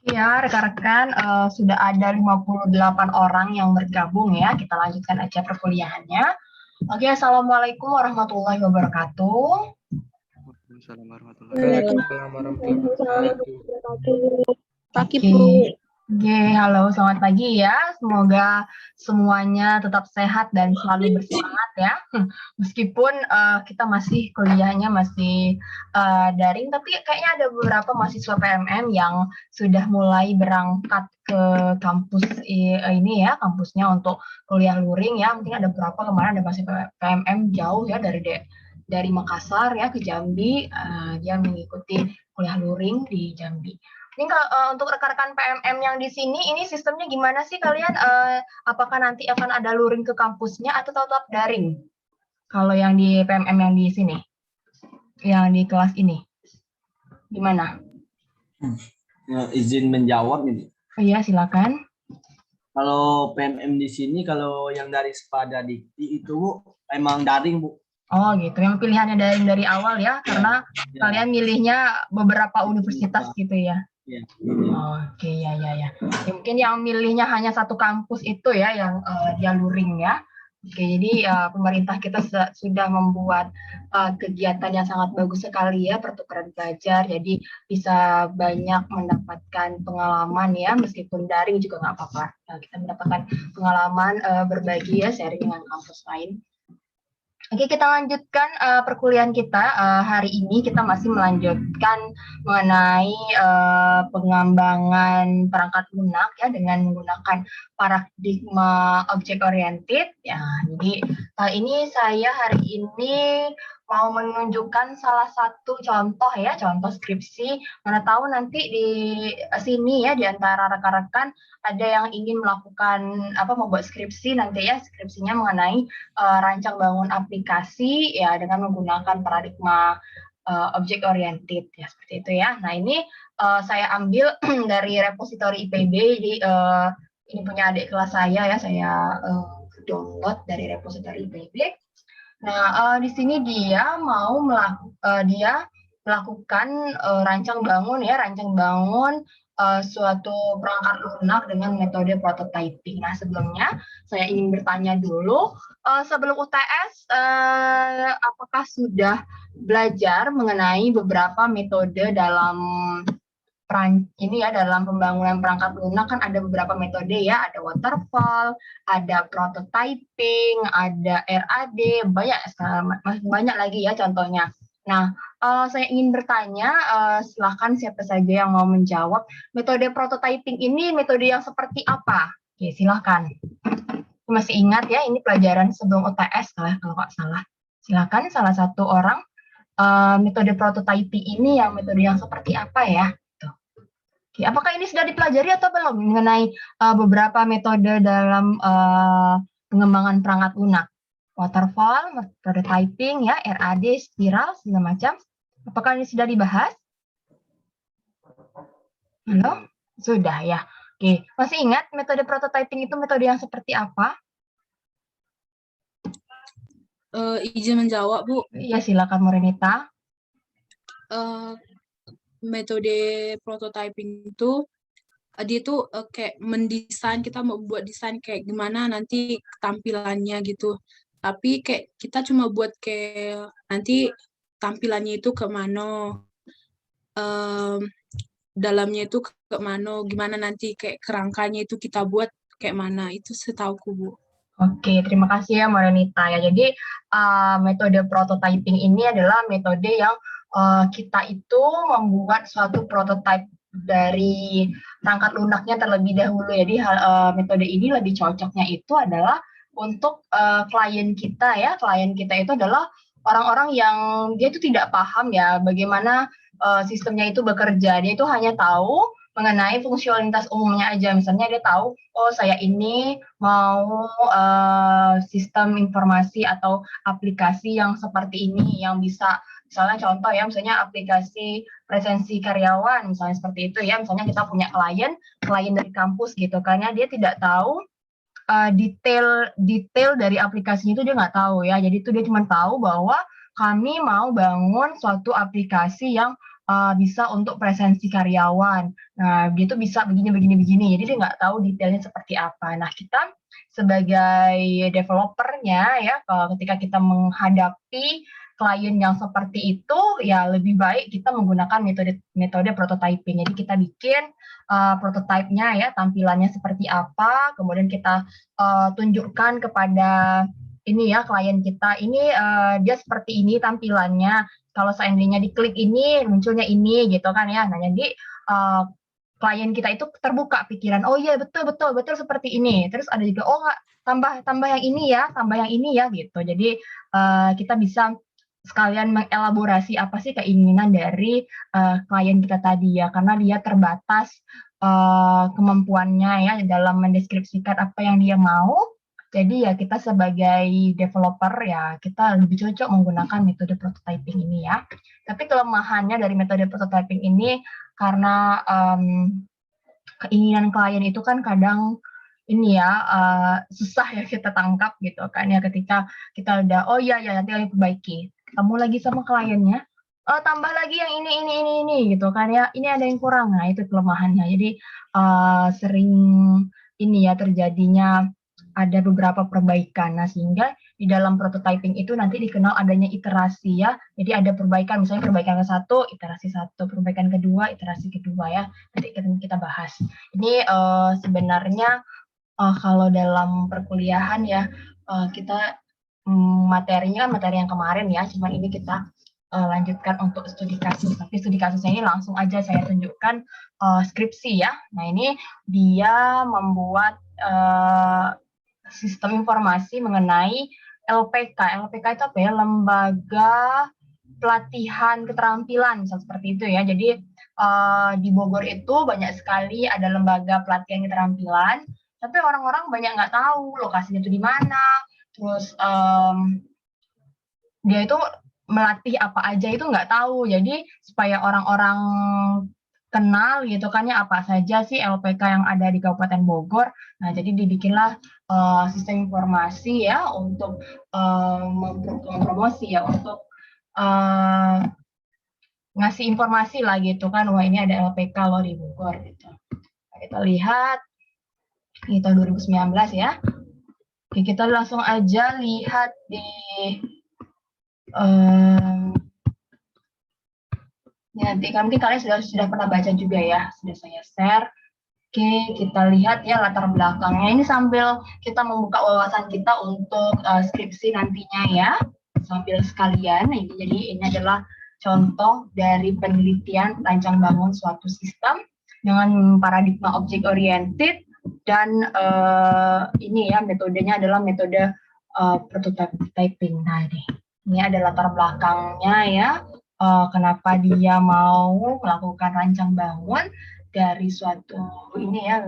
Ya, rekan-rekan, sudah ada 58 orang yang bergabung ya. Kita lanjutkan aja perkuliahannya. Oke, Assalamualaikum warahmatullahi wabarakatuh. Waalaikumsalam warahmatullahi wabarakatuh. Pagi, Bu. Oke, halo, selamat pagi ya. Semoga semuanya tetap sehat dan selalu bersemangat ya. Meskipun kita masih kuliahnya masih daring, tapi kayaknya ada beberapa mahasiswa PMM yang sudah mulai berangkat ke kampus ini ya, kampusnya untuk kuliah luring ya. Mungkin ada beberapa kemarin ada mahasiswa PMM jauh ya dari Makassar ya ke Jambi, dia mengikuti kuliah luring di Jambi. Ini untuk rekan-rekan PMM yang di sini, ini sistemnya gimana sih kalian? Apakah nanti akan ada luring ke kampusnya atau tetap daring? Kalau yang di PMM yang di sini, yang di kelas ini, gimana? Izin menjawab ini. Iya, silakan. Kalau PMM di sini, kalau yang dari Sepada Dikti itu emang daring, Bu. Oh gitu, yang pilihannya dari awal ya, karena kalian milihnya beberapa universitas gitu ya. Oke, ya. Mungkin yang milihnya hanya satu kampus itu ya, yang dia luring ya. Oke, jadi pemerintah kita sudah membuat kegiatan yang sangat bagus sekali ya, pertukaran belajar. Jadi bisa banyak mendapatkan pengalaman ya, meskipun daring juga nggak apa-apa. Kita mendapatkan pengalaman berbagi ya, sharing dengan kampus lain. Oke, kita lanjutkan perkuliahan kita. Hari ini kita masih melanjutkan mengenai pengembangan perangkat lunak ya dengan menggunakan paradigma object oriented. Ya, jadi ini saya hari ini mau menunjukkan salah satu contoh ya, contoh skripsi. Mana tahu nanti di sini ya di antara rekan-rekan ada yang ingin melakukan membuat skripsi nanti ya, skripsinya mengenai rancang bangun aplikasi ya dengan menggunakan paradigma object oriented ya, seperti itu ya. Nah, ini saya ambil dari repositori IPB, jadi ini punya adik kelas saya ya, saya download dari repositori IPB. Nah, di sini dia mau melakukan rancang bangun suatu perangkat lunak dengan metode prototyping. Nah, sebelumnya saya ingin bertanya dulu, sebelum UTS, apakah sudah belajar mengenai beberapa metode dalam dalam pembangunan perangkat lunak? Kan ada beberapa metode ya, ada waterfall, ada prototyping, ada RAD, banyak lagi ya contohnya. Nah, saya ingin bertanya, silakan siapa saja yang mau menjawab, metode prototyping ini metode yang seperti apa? Oke, silakan. Masih ingat ya, ini pelajaran sebelum UTS kalau nggak salah. Silakan salah satu orang, metode prototyping ini yang metode yang seperti apa ya? Oke, apakah ini sudah dipelajari atau belum mengenai beberapa metode dalam pengembangan perangkat lunak? waterfall, prototyping ya, RAD, spiral, segala macam. Apakah ini sudah dibahas? Halo? Sudah ya. Oke, masih ingat metode prototyping itu metode yang seperti apa? Izin menjawab, Bu. Iya, silakan Morenita. Metode prototyping itu dia tuh kayak mendesain, kita membuat desain kayak gimana nanti tampilannya gitu. Tapi kayak kita cuma buat kayak nanti tampilannya itu ke mana, dalamnya itu ke mana, gimana nanti kayak kerangkanya itu kita buat kayak mana, itu setauku, Bu. Oke, terima kasih ya Morenita ya. Jadi metode prototyping ini adalah metode yang kita itu membuat suatu prototype dari perangkat lunaknya terlebih dahulu. Jadi metode ini lebih cocoknya itu adalah untuk klien kita ya. Klien kita itu adalah orang-orang yang dia itu tidak paham ya bagaimana sistemnya itu bekerja. Dia itu hanya tahu mengenai fungsionalitas umumnya aja. Misalnya dia tahu, oh saya ini mau sistem informasi atau aplikasi yang seperti ini, yang bisa, misalnya contoh ya, misalnya aplikasi presensi karyawan, misalnya seperti itu ya. Misalnya kita punya klien dari kampus gitu, karena dia tidak tahu detail dari aplikasinya itu dia nggak tahu ya. Jadi itu dia cuma tahu bahwa kami mau bangun suatu aplikasi yang bisa untuk presensi karyawan. Nah, dia tuh bisa begini. Jadi dia nggak tahu detailnya seperti apa. Nah, kita sebagai developernya ya, ketika kita menghadapi klien yang seperti itu, ya lebih baik kita menggunakan metode prototyping. Jadi kita bikin prototype-nya ya, tampilannya seperti apa, kemudian kita tunjukkan kepada ini ya klien kita, ini dia seperti ini tampilannya. Kalau seandainya diklik ini, munculnya ini gitu kan ya. Nah, jadi klien kita itu terbuka pikiran, oh iya betul seperti ini. Terus ada juga, oh tambah yang ini ya gitu. Jadi kita bisa sekalian mengelaborasi apa sih keinginan dari klien kita tadi ya, karena dia terbatas kemampuannya ya dalam mendeskripsikan apa yang dia mau. Jadi ya kita sebagai developer ya kita lebih cocok menggunakan metode prototyping ini ya. Tapi kelemahannya dari metode prototyping ini karena keinginan klien itu kan kadang ini ya susah ya kita tangkap gitu kan ya, ketika kita udah oh iya nanti kami perbaiki, ketemu lagi sama kliennya, tambah lagi yang ini gitu kan ya, ini ada yang kurang. Nah itu kelemahannya. Jadi sering ini ya terjadinya ada beberapa perbaikan. Nah, sehingga di dalam prototyping itu nanti dikenal adanya iterasi ya. Jadi ada perbaikan, misalnya perbaikan ke-1, iterasi 1, perbaikan kedua, iterasi kedua ya. Nanti kita bahas. Ini sebenarnya kalau dalam perkuliahan ya, kita materinya kan materi yang kemarin ya, cuman ini kita lanjutkan untuk studi kasus. Tapi studi kasusnya ini langsung aja saya tunjukkan skripsi ya. Nah, ini dia membuat sistem informasi mengenai LPK. LPK itu apa ya? Lembaga Pelatihan Keterampilan, seperti itu ya. Jadi di Bogor itu banyak sekali ada lembaga pelatihan keterampilan, tapi orang-orang banyak nggak tahu lokasinya itu di mana. Terus dia itu melatih apa aja itu nggak tahu. Jadi supaya orang-orang kenal gitu kan ya, apa saja sih LPK yang ada di Kabupaten Bogor. Nah, jadi dibikinlah sistem informasi ya untuk mempromosi ya, untuk ngasih informasi lah gitu kan, wah ini ada LPK loh di Bogor gitu. Nah, kita lihat di tahun 2019 ya. Oke, kita langsung aja lihat di ya, nanti mungkin kalian sudah pernah baca juga ya, sudah saya share. Oke, kita lihat ya latar belakangnya. Ini sambil kita membuka wawasan kita untuk skripsi nantinya ya, sambil sekalian. Nah, jadi ini adalah contoh dari penelitian rancang bangun suatu sistem dengan paradigma object oriented, dan ini ya metodenya adalah metode prototyping. Nah, ini ada latar belakangnya ya. Kenapa dia mau melakukan rancang bangun dari suatu ini ya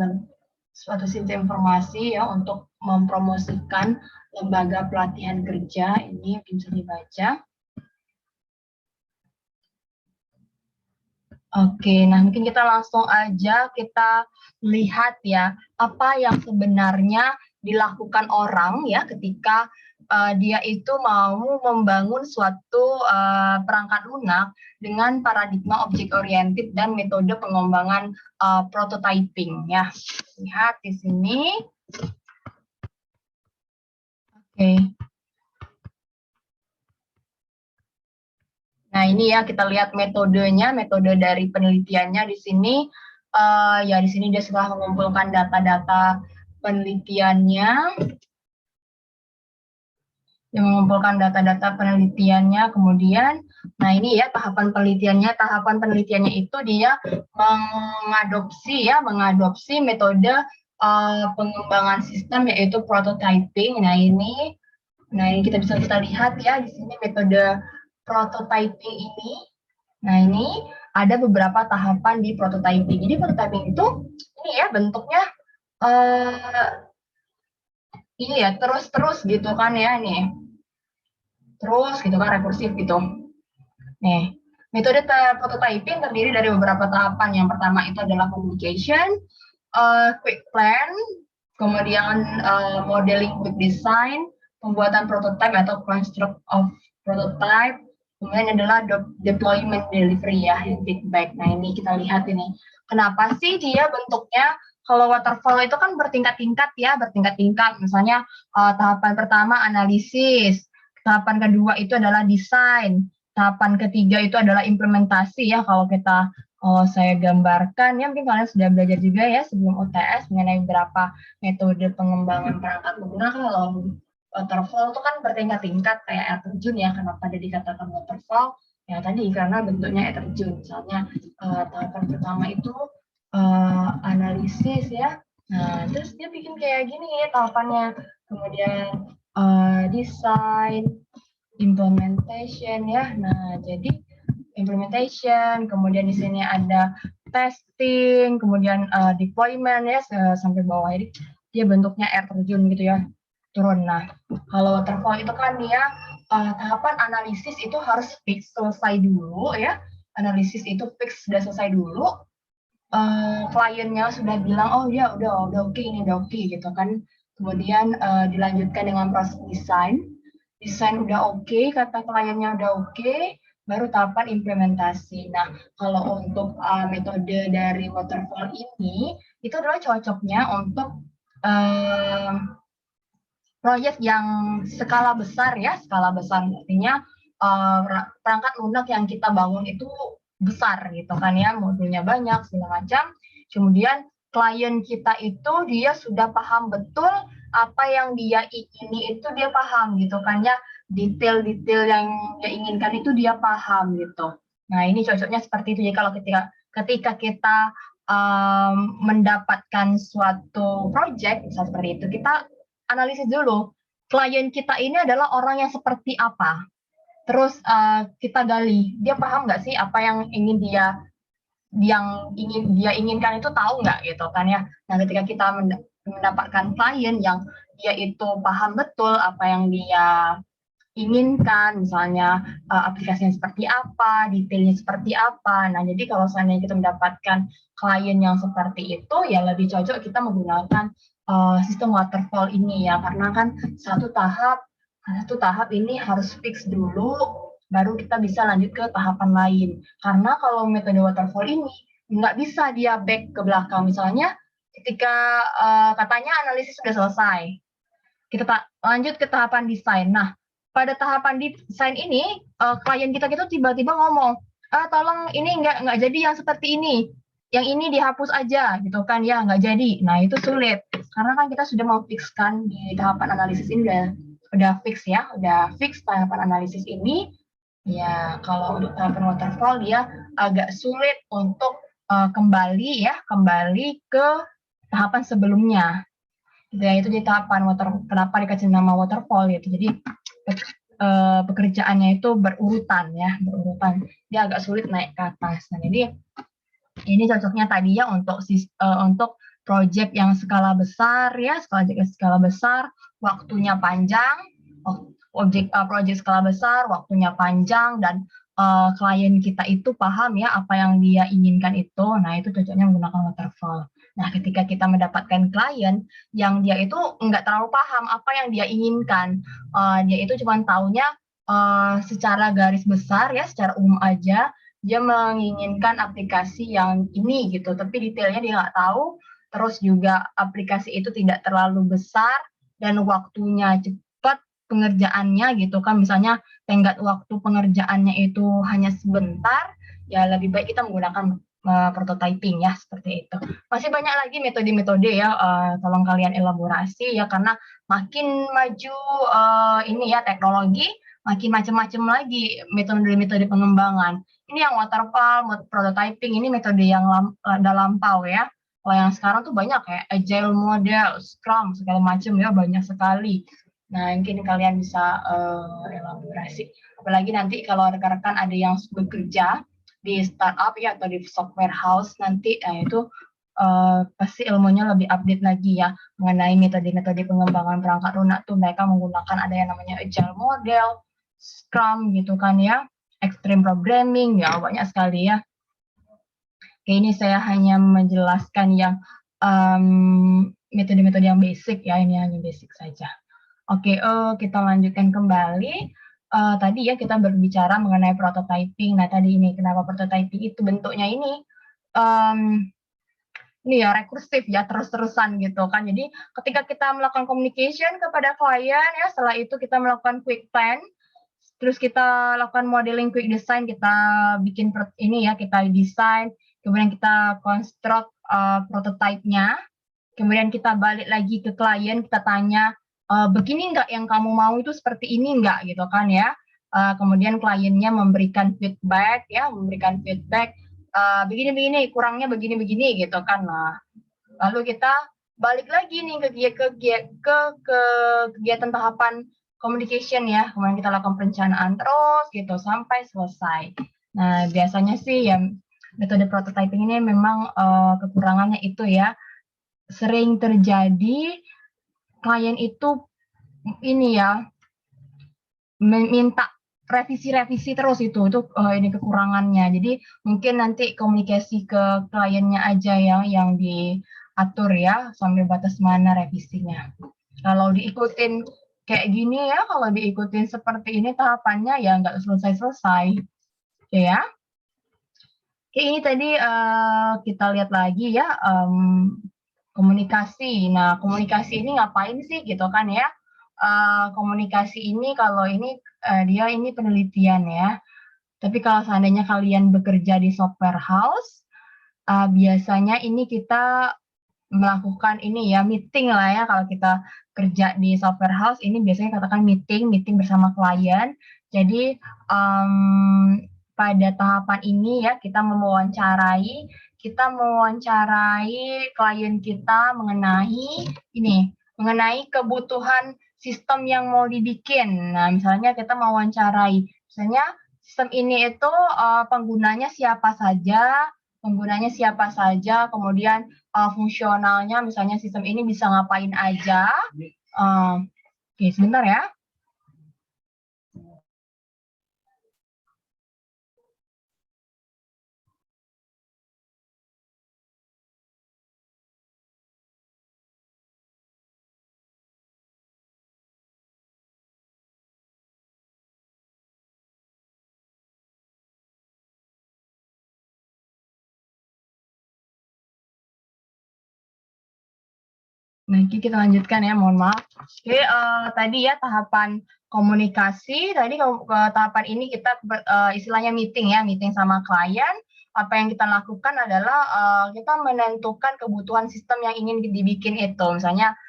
suatu sistem informasi ya untuk mempromosikan lembaga pelatihan kerja. Ini bisa dibaca. Oke, nah mungkin kita langsung aja kita lihat ya apa yang sebenarnya dilakukan orang ya ketika dia itu mau membangun suatu perangkat lunak dengan paradigma object oriented dan metode pengembangan prototyping ya. Lihat di sini. Oke. Nah, ini ya kita lihat metodenya, metode dari penelitiannya di sini. Ya di sini dia setelah mengumpulkan data-data penelitiannya, yang mengumpulkan data-data penelitiannya, kemudian, nah ini ya tahapan penelitiannya itu dia mengadopsi metode pengembangan sistem yaitu prototyping. Nah ini kita bisa lihat ya di sini metode prototyping ini. Nah ini ada beberapa tahapan di prototyping. Jadi prototyping itu ini ya bentuknya ini ya terus gitu kan ya nih. Terus gitu kan rekursif gitu. Nih, metode prototyping terdiri dari beberapa tahapan. Yang pertama itu adalah communication, quick plan, kemudian modeling quick design, pembuatan prototype atau construct of prototype, kemudian adalah deployment delivery ya, feedback. Nah ini kita lihat ini. Kenapa sih dia bentuknya kalau waterfall itu kan bertingkat-tingkat ya, bertingkat-tingkat. Misalnya tahapan pertama analisis, tahapan kedua itu adalah desain, tahapan ketiga itu adalah implementasi ya. Kalau saya gambarkan ya, mungkin kalian sudah belajar juga ya sebelum UTS mengenai beberapa metode pengembangan perangkat lunak. Kalau waterfall itu kan bertingkat-tingkat kayak air terjun ya. Kenapa dia dikatakan waterfall? Ya tadi karena bentuknya air terjun. Misalnya tahapan pertama itu analisis ya. Nah terus dia bikin kayak gini ya tahapannya. Kemudian desain, implementation ya. Nah jadi implementation, kemudian di sini ada testing, kemudian deployment ya sampai bawah. Jadi dia bentuknya air terjun gitu ya, turun. Nah, kalau waterfall itu kan dia tahapan analisis itu harus fix selesai dulu ya. Analisis itu fix sudah selesai dulu. Kliennya sudah bilang oh ya udah oke ini udah oke gitu kan. Kemudian dilanjutkan dengan proses desain. Desain udah oke, kata kliennya udah oke, baru tahapan implementasi. Nah, kalau untuk metode dari waterfall ini, itu adalah cocoknya untuk proyek yang skala besar ya, skala besar artinya perangkat lunak yang kita bangun itu besar gitu kan ya, modulnya banyak segala macam. Kemudian klien kita itu dia sudah paham betul apa yang dia ingini itu dia paham gitu kan ya, detail-detail yang dia inginkan itu dia paham gitu. Nah ini cocoknya seperti itu ya kalau ketika kita mendapatkan suatu project misal seperti itu, kita analisis dulu klien kita ini adalah orang yang seperti apa. Terus kita gali dia paham nggak sih apa yang ingin dia inginkan itu tahu nggak gitu kan ya. Nah ketika kita mendapatkan klien yang dia itu paham betul apa yang dia inginkan, misalnya aplikasinya seperti apa, detailnya seperti apa. Nah jadi kalau seandainya kita mendapatkan klien yang seperti itu ya lebih cocok kita menggunakan sistem waterfall ini ya, karena kan satu tahap ini harus fix dulu baru kita bisa lanjut ke tahapan lain. Karena kalau metode waterfall ini nggak bisa dia back ke belakang. Misalnya ketika katanya analisis sudah selesai, kita lanjut ke tahapan desain. Nah, pada tahapan desain ini klien kita tiba-tiba ngomong, tolong ini nggak jadi yang seperti ini, yang ini dihapus aja gitu kan ya, nggak jadi. Nah itu sulit karena kan kita sudah mau fixkan di tahapan analisis ini udah fix ya, udah fix tahapan analisis ini. Ya, kalau untuk tahapan waterfall dia agak sulit untuk kembali ke tahapan sebelumnya. Ya, itu di tahapan kenapa dikasih nama waterfall gitu. Jadi pekerjaannya itu berurutan. Dia agak sulit naik ke atas. Nah, jadi ini cocoknya tadi ya untuk project yang skala besar ya, project yang skala besar, waktunya panjang, project skala besar, waktunya panjang, dan klien kita itu paham ya apa yang dia inginkan itu. Nah, itu cocoknya menggunakan waterfall. Nah, ketika kita mendapatkan klien yang dia itu nggak terlalu paham apa yang dia inginkan, dia itu cuma taunya secara garis besar ya, secara umum aja, dia menginginkan aplikasi yang ini gitu, tapi detailnya dia nggak tahu. Terus juga aplikasi itu tidak terlalu besar dan waktunya cepat pengerjaannya gitu kan, misalnya tenggat waktu pengerjaannya itu hanya sebentar, ya lebih baik kita menggunakan prototyping ya, seperti itu. Masih banyak lagi metode-metode ya, tolong kalian elaborasi ya, karena makin maju ini ya teknologi, makin macam-macam lagi metode-metode pengembangan. Ini yang waterfall, prototyping, ini metode yang udah lampau ya. Kalau yang sekarang tuh banyak kayak agile model, scrum, segala macam ya, banyak sekali. Nah, mungkin kalian bisa elaborasi. Apalagi nanti kalau rekan-rekan ada yang bekerja di startup ya atau di software house nanti, itu pasti ilmunya lebih update lagi ya mengenai metode-metode pengembangan perangkat lunak tuh, mereka menggunakan ada yang namanya agile model, scrum gitu kan ya, extreme programming ya, banyak sekali ya. Oke, ini saya hanya menjelaskan yang metode-metode yang basic ya, ini hanya basic saja. Oke, kita lanjutkan kembali. Tadi ya kita berbicara mengenai prototyping. Nah, tadi ini kenapa prototyping itu bentuknya ini ya rekursif ya, terus-terusan gitu kan. Jadi ketika kita melakukan communication kepada klien ya, setelah itu kita melakukan quick plan, terus kita lakukan modeling quick design, kita bikin ini ya, kita desain, kemudian kita konstruk prototipe-nya, kemudian kita balik lagi ke klien, kita tanya, begini nggak yang kamu mau itu seperti ini nggak gitu kan ya. Kemudian kliennya memberikan feedback ya, begini-begini, kurangnya begini-begini gitu kan. Nah, lalu kita balik lagi nih ke kegiatan tahapan communication ya, kemudian kita lakukan perencanaan terus gitu sampai selesai. Nah, biasanya sih ya metode prototyping ini memang kekurangannya itu ya, sering terjadi klien itu ini ya minta revisi terus, itu ini kekurangannya. Jadi mungkin nanti komunikasi ke kliennya aja yang diatur ya sampai batas mana revisinya. Kalau diikutin kayak gini ya, kalau diikutin seperti ini tahapannya ya nggak selesai-selesai. Oke ya. Oke, ini tadi kita lihat lagi ya, komunikasi. Nah, komunikasi ini ngapain sih gitu kan ya? Komunikasi ini kalau ini dia ini penelitian ya. Tapi kalau seandainya kalian bekerja di software house, biasanya ini kita melakukan ini ya, meeting lah ya. Kalau kita kerja di software house ini biasanya katakan meeting bersama klien. Jadi pada tahapan ini ya kita mewawancarai klien kita mengenai kebutuhan sistem yang mau dibikin. Nah, misalnya kita mewawancarai, misalnya sistem ini itu penggunanya siapa saja, kemudian fungsionalnya, misalnya sistem ini bisa ngapain aja. Oke, sebentar ya. Nanti kita lanjutkan ya, mohon maaf. Oke, tadi ya tahapan komunikasi, tadi ke tahapan ini kita istilahnya meeting sama klien. Apa yang kita lakukan adalah kita menentukan kebutuhan sistem yang ingin dibikin itu. Misalnya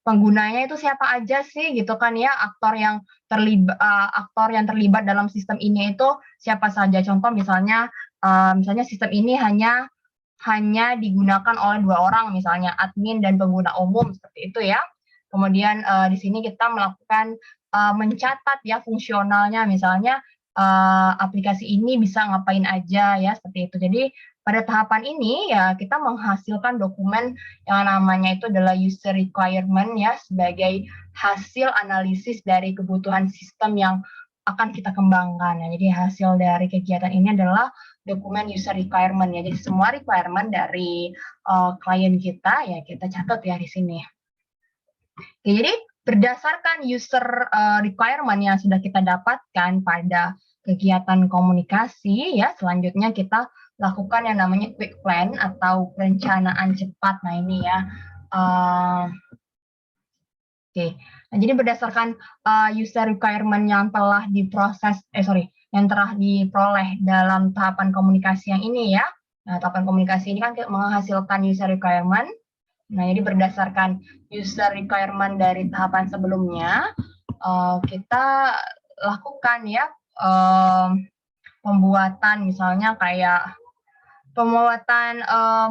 penggunanya itu siapa aja sih gitu kan ya, aktor yang terlibat dalam sistem ini itu siapa saja. Contoh misalnya sistem ini hanya digunakan oleh 2 orang, misalnya admin dan pengguna umum, seperti itu ya. Kemudian di sini kita melakukan mencatat ya fungsionalnya, misalnya aplikasi ini bisa ngapain aja ya, seperti itu. Jadi pada tahapan ini ya kita menghasilkan dokumen yang namanya itu adalah user requirement ya, sebagai hasil analisis dari kebutuhan sistem yang akan kita kembangkan ya. Jadi hasil dari kegiatan ini adalah dokumen user requirement ya. Jadi semua requirement dari klien kita ya kita catat ya di sini. Oke, jadi berdasarkan user requirement yang sudah kita dapatkan pada kegiatan komunikasi ya, selanjutnya kita lakukan yang namanya quick plan atau perencanaan cepat. Nah ini ya. Oke. Nah, jadi berdasarkan user requirement yang telah diproses, yang telah diperoleh dalam tahapan komunikasi yang ini ya. Nah, tahapan komunikasi ini kan menghasilkan user requirement. Nah, jadi berdasarkan user requirement dari tahapan sebelumnya, kita lakukan ya pembuatan misalnya kayak pembuatan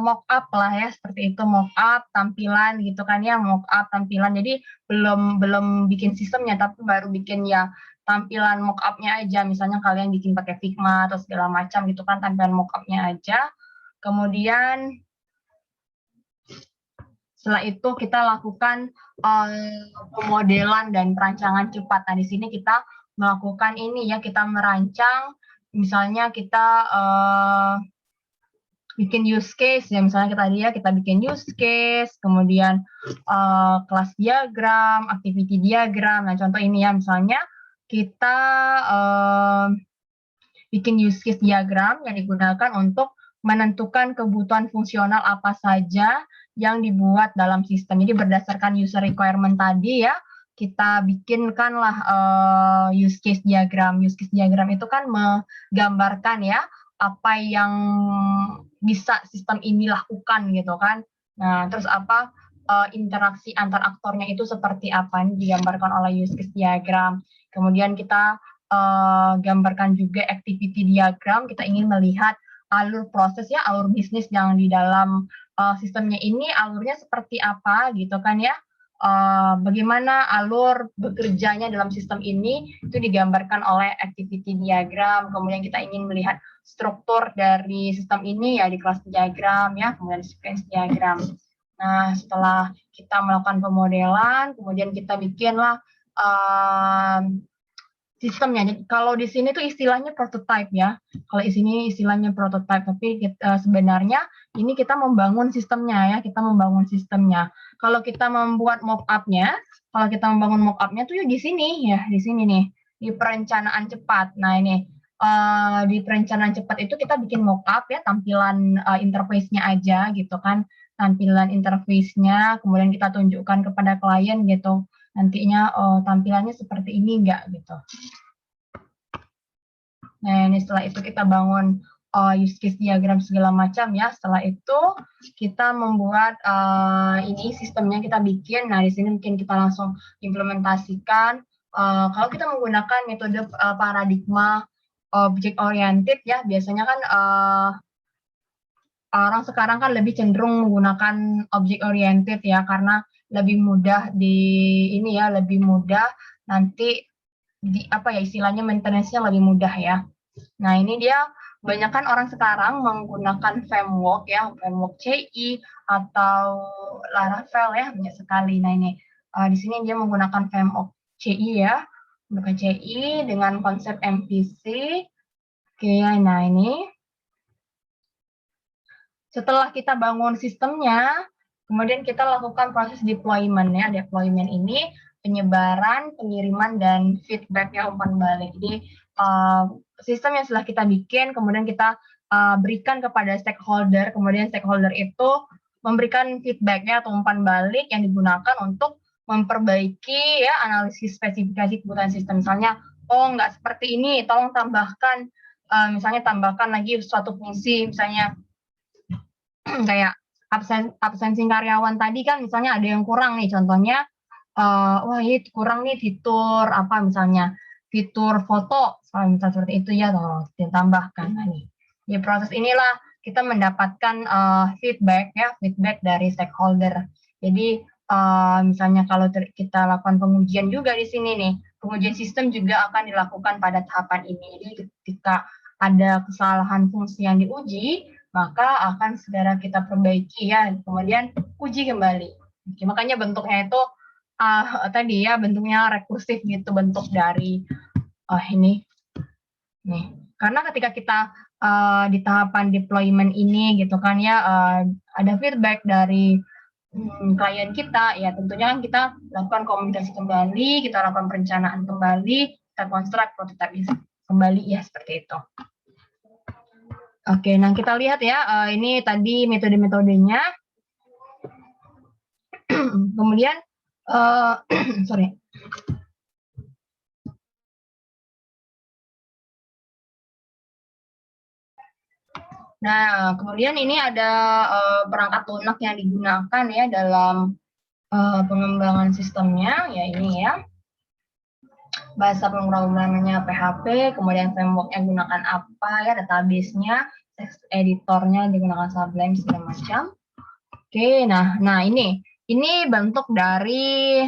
mock-up lah ya, seperti itu, mock-up tampilan gitu kan ya, mock-up tampilan. Jadi belum bikin sistemnya, tapi baru bikin ya tampilan mock-up-nya aja. Misalnya kalian bikin pakai Figma atau segala macam gitu kan, tampilan mock-up-nya aja. Kemudian setelah itu kita lakukan pemodelan dan perancangan cepat. Nah, di sini kita melakukan ini ya, kita merancang, misalnya kita bikin use case ya, misalnya kita bikin use case, kemudian kelas diagram, activity diagram. Nah, contoh ini ya, misalnya kita bikin use case diagram yang digunakan untuk menentukan kebutuhan fungsional apa saja yang dibuat dalam sistem. Jadi berdasarkan user requirement tadi ya, kita bikinkanlah use case diagram. Use case diagram itu kan menggambarkan ya apa yang bisa sistem ini lakukan gitu kan. Nah, terus apa interaksi antar aktornya itu seperti apa, ini digambarkan oleh use case diagram. Kemudian kita gambarkan juga activity diagram. Kita ingin melihat alur proses ya, alur bisnis yang di dalam sistemnya ini alurnya seperti apa gitu kan ya. Bagaimana alur bekerjanya dalam sistem ini itu digambarkan oleh activity diagram. Kemudian kita ingin melihat struktur dari sistem ini ya di kelas diagram ya, kemudian sequence diagram. Nah, setelah kita melakukan pemodelan, kemudian kita bikinlah sistemnya. Jadi, kalau di sini tuh istilahnya prototype ya. Kalau di sini istilahnya prototype, tapi sebenarnya ini kita membangun sistemnya ya, kita membangun sistemnya. Kalau kita membuat mock-up-nya, tuh ya di sini ya, di sini nih, di perencanaan cepat. Nah, ini di perencanaan cepat itu kita bikin mock-up ya, tampilan interface-nya aja gitu kan. Tampilan interface-nya, kemudian kita tunjukkan kepada klien gitu. Nantinya tampilannya seperti ini enggak gitu. Nah, ini setelah itu kita bangun use case diagram segala macam ya. Setelah itu kita membuat ini sistemnya kita bikin. Nah, di sini mungkin kita langsung implementasikan. Kalau kita menggunakan metode paradigma object oriented ya, biasanya kan orang sekarang kan lebih cenderung menggunakan object oriented ya, karena lebih mudah lebih mudah nanti istilahnya maintenance-nya lebih mudah ya. Nah, ini dia kebanyakan orang sekarang menggunakan framework ya, framework CI atau Laravel ya, banyak sekali. Nah, ini di sini dia menggunakan framework CI ya, menggunakan CI dengan konsep MVC. Oke, nah ini setelah kita bangun sistemnya, kemudian kita lakukan proses deployment ya. Deployment ini penyebaran, pengiriman, dan feedback ya, umpan balik. Jadi sistem yang sudah kita bikin, kemudian kita berikan kepada stakeholder, kemudian stakeholder itu memberikan feedback ya, atau umpan balik yang digunakan untuk memperbaiki ya analisis spesifikasi kebutuhan sistem. Misalnya, oh nggak seperti ini, tolong tambahkan, misalnya tambahkan lagi suatu fungsi, misalnya kayak absensi karyawan tadi kan misalnya ada yang kurang nih, contohnya wah ini kurang nih fitur apa, misalnya fitur foto misalnya seperti itu ya, tolong ditambahkan. Nah, nih di proses inilah kita mendapatkan feedback dari stakeholder. Jadi misalnya kalau kita lakukan pengujian juga di sini nih, pengujian sistem juga akan dilakukan pada tahapan ini. Jadi ketika ada kesalahan fungsi yang diuji, maka akan segera kita perbaiki ya, kemudian uji kembali. Oke, makanya bentuknya itu tadi ya bentuknya rekursif gitu, bentuk dari ini nih. Karena ketika kita di tahapan deployment ini gitu kan ya, ada feedback dari klien kita, ya tentunya kan kita lakukan komunikasi kembali, kita lakukan perencanaan kembali, kita konstruk prototipe kembali ya, seperti itu. Oke, nah kita lihat ya, ini tadi metode-metodenya. Kemudian, sorry. Nah, kemudian ini ada perangkat lunak yang digunakan ya dalam pengembangan sistemnya, ya ini ya. Bahasa pemrogramannya PHP, kemudian framework-nya gunakan apa ya, database-nya, text editornya digunakan Sublime segala macam. Oke, nah ini bentuk dari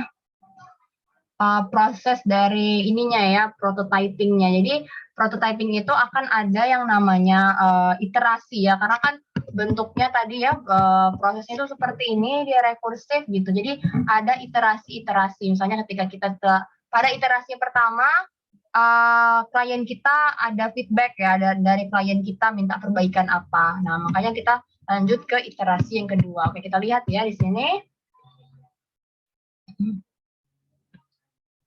proses dari ininya ya, prototyping-nya. Jadi prototyping itu akan ada yang namanya iterasi ya, karena kan bentuknya tadi ya prosesnya itu seperti ini, dia rekursif gitu. Jadi ada iterasi-iterasi. Misalnya ketika kita pada iterasi pertama klien kita ada feedback ya, dari klien kita minta perbaikan apa. Nah, makanya kita lanjut ke iterasi yang kedua. Oke, kita lihat ya di sini.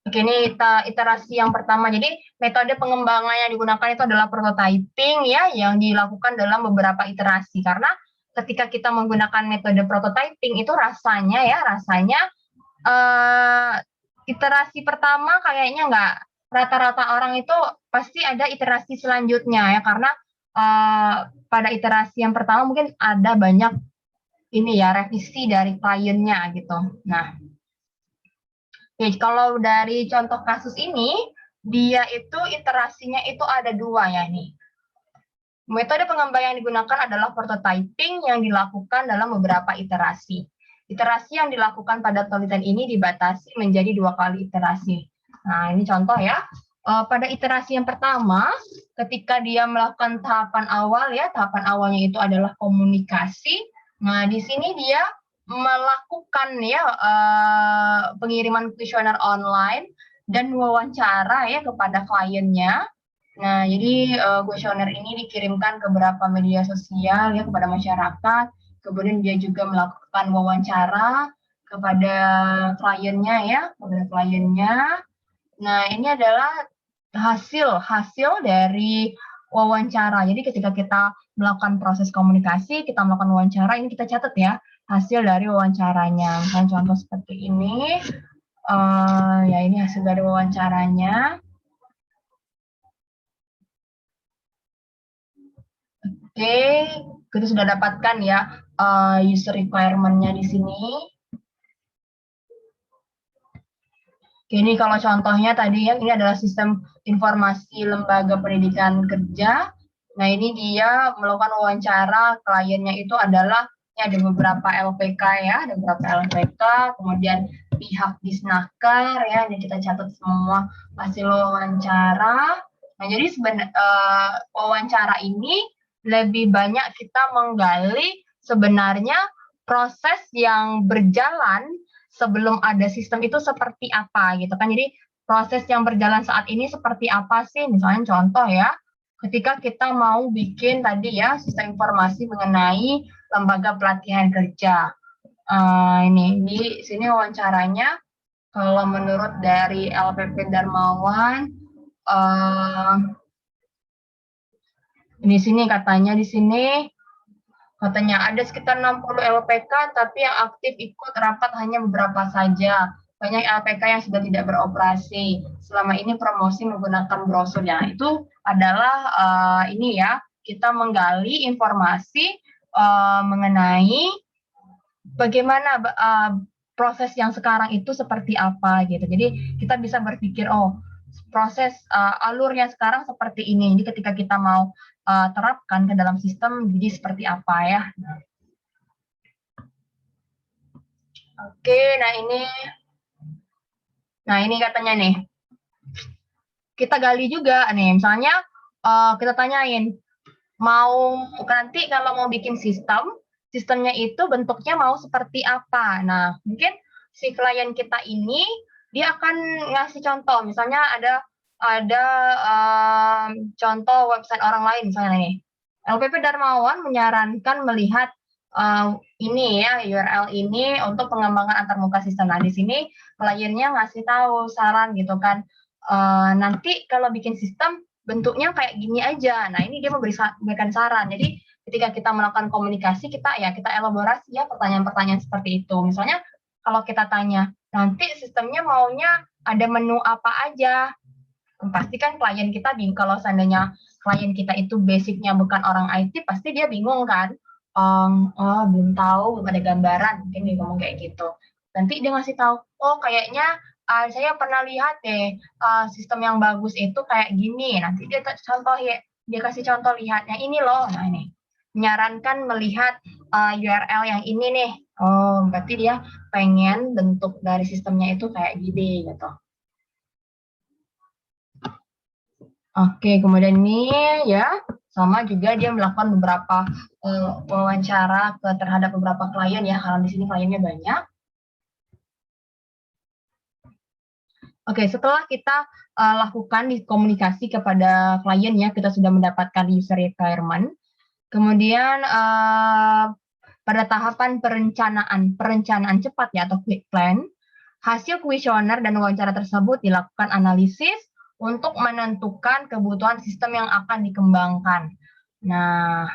Oke, ini iterasi yang pertama. Jadi metode pengembangan yang digunakan itu adalah prototyping ya, yang dilakukan dalam beberapa iterasi. Karena ketika kita menggunakan metode prototyping itu rasanya iterasi pertama kayaknya nggak, rata-rata orang itu pasti ada iterasi selanjutnya ya, karena pada iterasi yang pertama mungkin ada banyak ini ya revisi dari kliennya gitu. Nah, oke, kalau dari contoh kasus ini, dia itu iterasinya itu ada dua ya nih. Metode pengembangan yang digunakan adalah prototyping yang dilakukan dalam beberapa iterasi. Iterasi yang dilakukan pada penelitian ini dibatasi menjadi 2 kali iterasi. Nah, ini contoh ya. Pada iterasi yang pertama, ketika dia melakukan tahapan awal ya, tahapan awalnya itu adalah komunikasi. Nah, di sini dia melakukan ya pengiriman kuesioner online dan wawancara ya kepada kliennya. Nah, jadi kuesioner ini dikirimkan ke beberapa media sosial ya kepada masyarakat. Kemudian dia juga melakukan wawancara kepada kliennya ya, kepada kliennya. Nah, ini adalah hasil dari wawancara. Jadi ketika kita melakukan proses komunikasi, kita melakukan wawancara, ini kita catat ya hasil dari wawancaranya. Misalnya contoh seperti ini, ya ini hasil dari wawancaranya. Oke, kita sudah dapatkan ya user requirement-nya di sini. Oke, ini kalau contohnya tadi ya, ini adalah sistem informasi lembaga pendidikan kerja. Nah, ini dia melakukan wawancara, kliennya itu adalah, ya ada beberapa LPK ya, ada beberapa LPK, kemudian pihak Disnaker ya, ini kita catat semua hasil wawancara. Nah, jadi wawancara ini lebih banyak kita menggali sebenarnya proses yang berjalan sebelum ada sistem itu seperti apa gitu kan. Jadi proses yang berjalan saat ini seperti apa sih? Misalnya contoh ya, ketika kita mau bikin tadi ya sistem informasi mengenai lembaga pelatihan kerja. Ini di sini wawancaranya, kalau menurut dari LPP Darmawan, di sini katanya katanya ada sekitar 60 LPK, tapi yang aktif ikut rapat hanya beberapa saja. Banyak LPK yang sudah tidak beroperasi. Selama ini promosi menggunakan brosur. Ya, itu adalah ini ya, kita menggali informasi mengenai bagaimana proses yang sekarang itu seperti apa gitu. Jadi kita bisa berpikir, oh proses alurnya sekarang seperti ini. Jadi ketika kita mau terapkan ke dalam sistem, jadi seperti apa ya. Oke, nah ini katanya nih, kita gali juga nih, misalnya kita tanyain, mau nanti kalau mau bikin sistemnya itu bentuknya mau seperti apa. Nah, mungkin si klien kita ini dia akan ngasih contoh, misalnya ada contoh website orang lain misalnya nih. LPP Darmawan menyarankan melihat ini ya URL ini untuk pengembangan antarmuka sistem. Nah, di sini kliennya ngasih tahu saran gitu kan. Nanti kalau bikin sistem bentuknya kayak gini aja. Nah, ini dia memberikan saran. Jadi ketika kita melakukan komunikasi, kita elaborasi ya pertanyaan-pertanyaan seperti itu. Misalnya kalau kita tanya, nanti sistemnya maunya ada menu apa aja? Pasti kan klien kita bingung. Kalau seandainya klien kita itu basicnya bukan orang IT, pasti dia bingung kan. Oh, belum tahu, belum ada gambaran, mungkin dia ngomong kayak gitu. Nanti dia ngasih tahu, oh kayaknya saya pernah lihat deh sistem yang bagus itu kayak gini. Nanti dia contoh ya, dia kasih contoh lihatnya ini loh. Nah ini menyarankan melihat URL yang ini nih. Oh, berarti dia pengen bentuk dari sistemnya itu kayak gini gitu. Oke, kemudian ini ya sama juga dia melakukan beberapa wawancara terhadap beberapa klien ya, karena di sini kliennya banyak. Oke, setelah kita lakukan di komunikasi kepada klien ya, kita sudah mendapatkan user requirement. Kemudian pada tahapan perencanaan cepat ya atau quick plan, hasil kuesioner dan wawancara tersebut dilakukan analisis untuk menentukan kebutuhan sistem yang akan dikembangkan. Nah,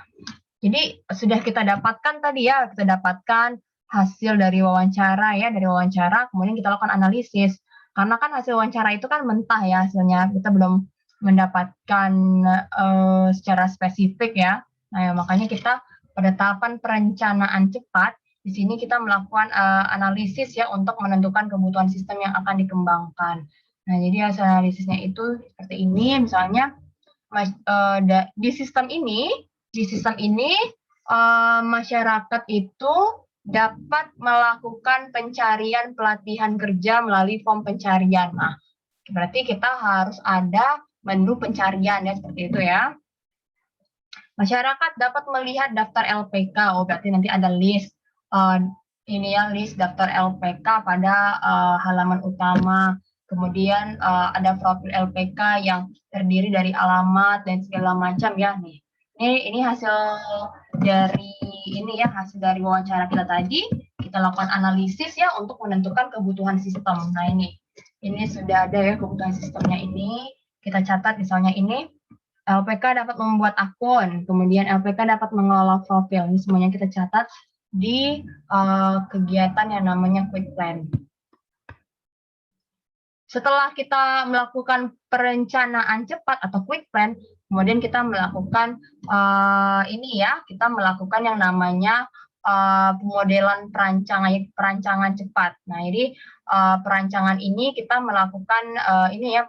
jadi sudah kita dapatkan tadi ya, kita dapatkan hasil dari wawancara ya, kemudian kita lakukan analisis. Karena kan hasil wawancara itu kan mentah ya hasilnya, kita belum mendapatkan secara spesifik ya. Nah, ya, makanya kita pada tahapan perencanaan cepat, di sini kita melakukan analisis ya untuk menentukan kebutuhan sistem yang akan dikembangkan. Nah, jadi hasil analisisnya itu seperti ini, misalnya di sistem ini masyarakat itu dapat melakukan pencarian pelatihan kerja melalui form pencarian. Nah, berarti kita harus ada menu pencarian ya, seperti itu ya. Masyarakat dapat melihat daftar LPK, oh berarti nanti ada list ini ya, list daftar LPK pada halaman utama. Kemudian ada profil LPK yang terdiri dari alamat dan segala macam ya nih. Ini hasil dari hasil dari wawancara kita tadi. Kita lakukan analisis ya untuk menentukan kebutuhan sistem. Nah ini sudah ada ya kebutuhan sistemnya ini. Kita catat misalnya ini LPK dapat membuat akun, kemudian LPK dapat mengelola profil. Ini semuanya kita catat di kegiatan yang namanya quick plan. Setelah kita melakukan perencanaan cepat atau quick plan, kemudian kita melakukan kita melakukan yang namanya pemodelan perancangan cepat. Nah, jadi perancangan ini kita melakukan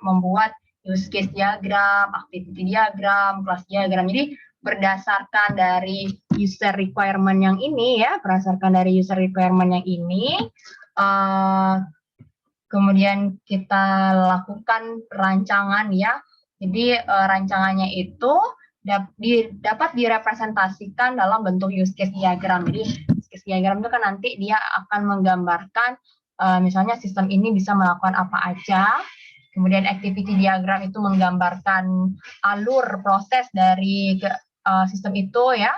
membuat use case diagram, activity diagram, class diagram. Jadi berdasarkan dari user requirement yang ini ya, kemudian kita lakukan perancangan ya. Jadi rancangannya itu dapat direpresentasikan dalam bentuk use case diagram. Jadi use case diagram itu kan nanti dia akan menggambarkan misalnya sistem ini bisa melakukan apa aja. Kemudian activity diagram itu menggambarkan alur proses dari sistem itu ya.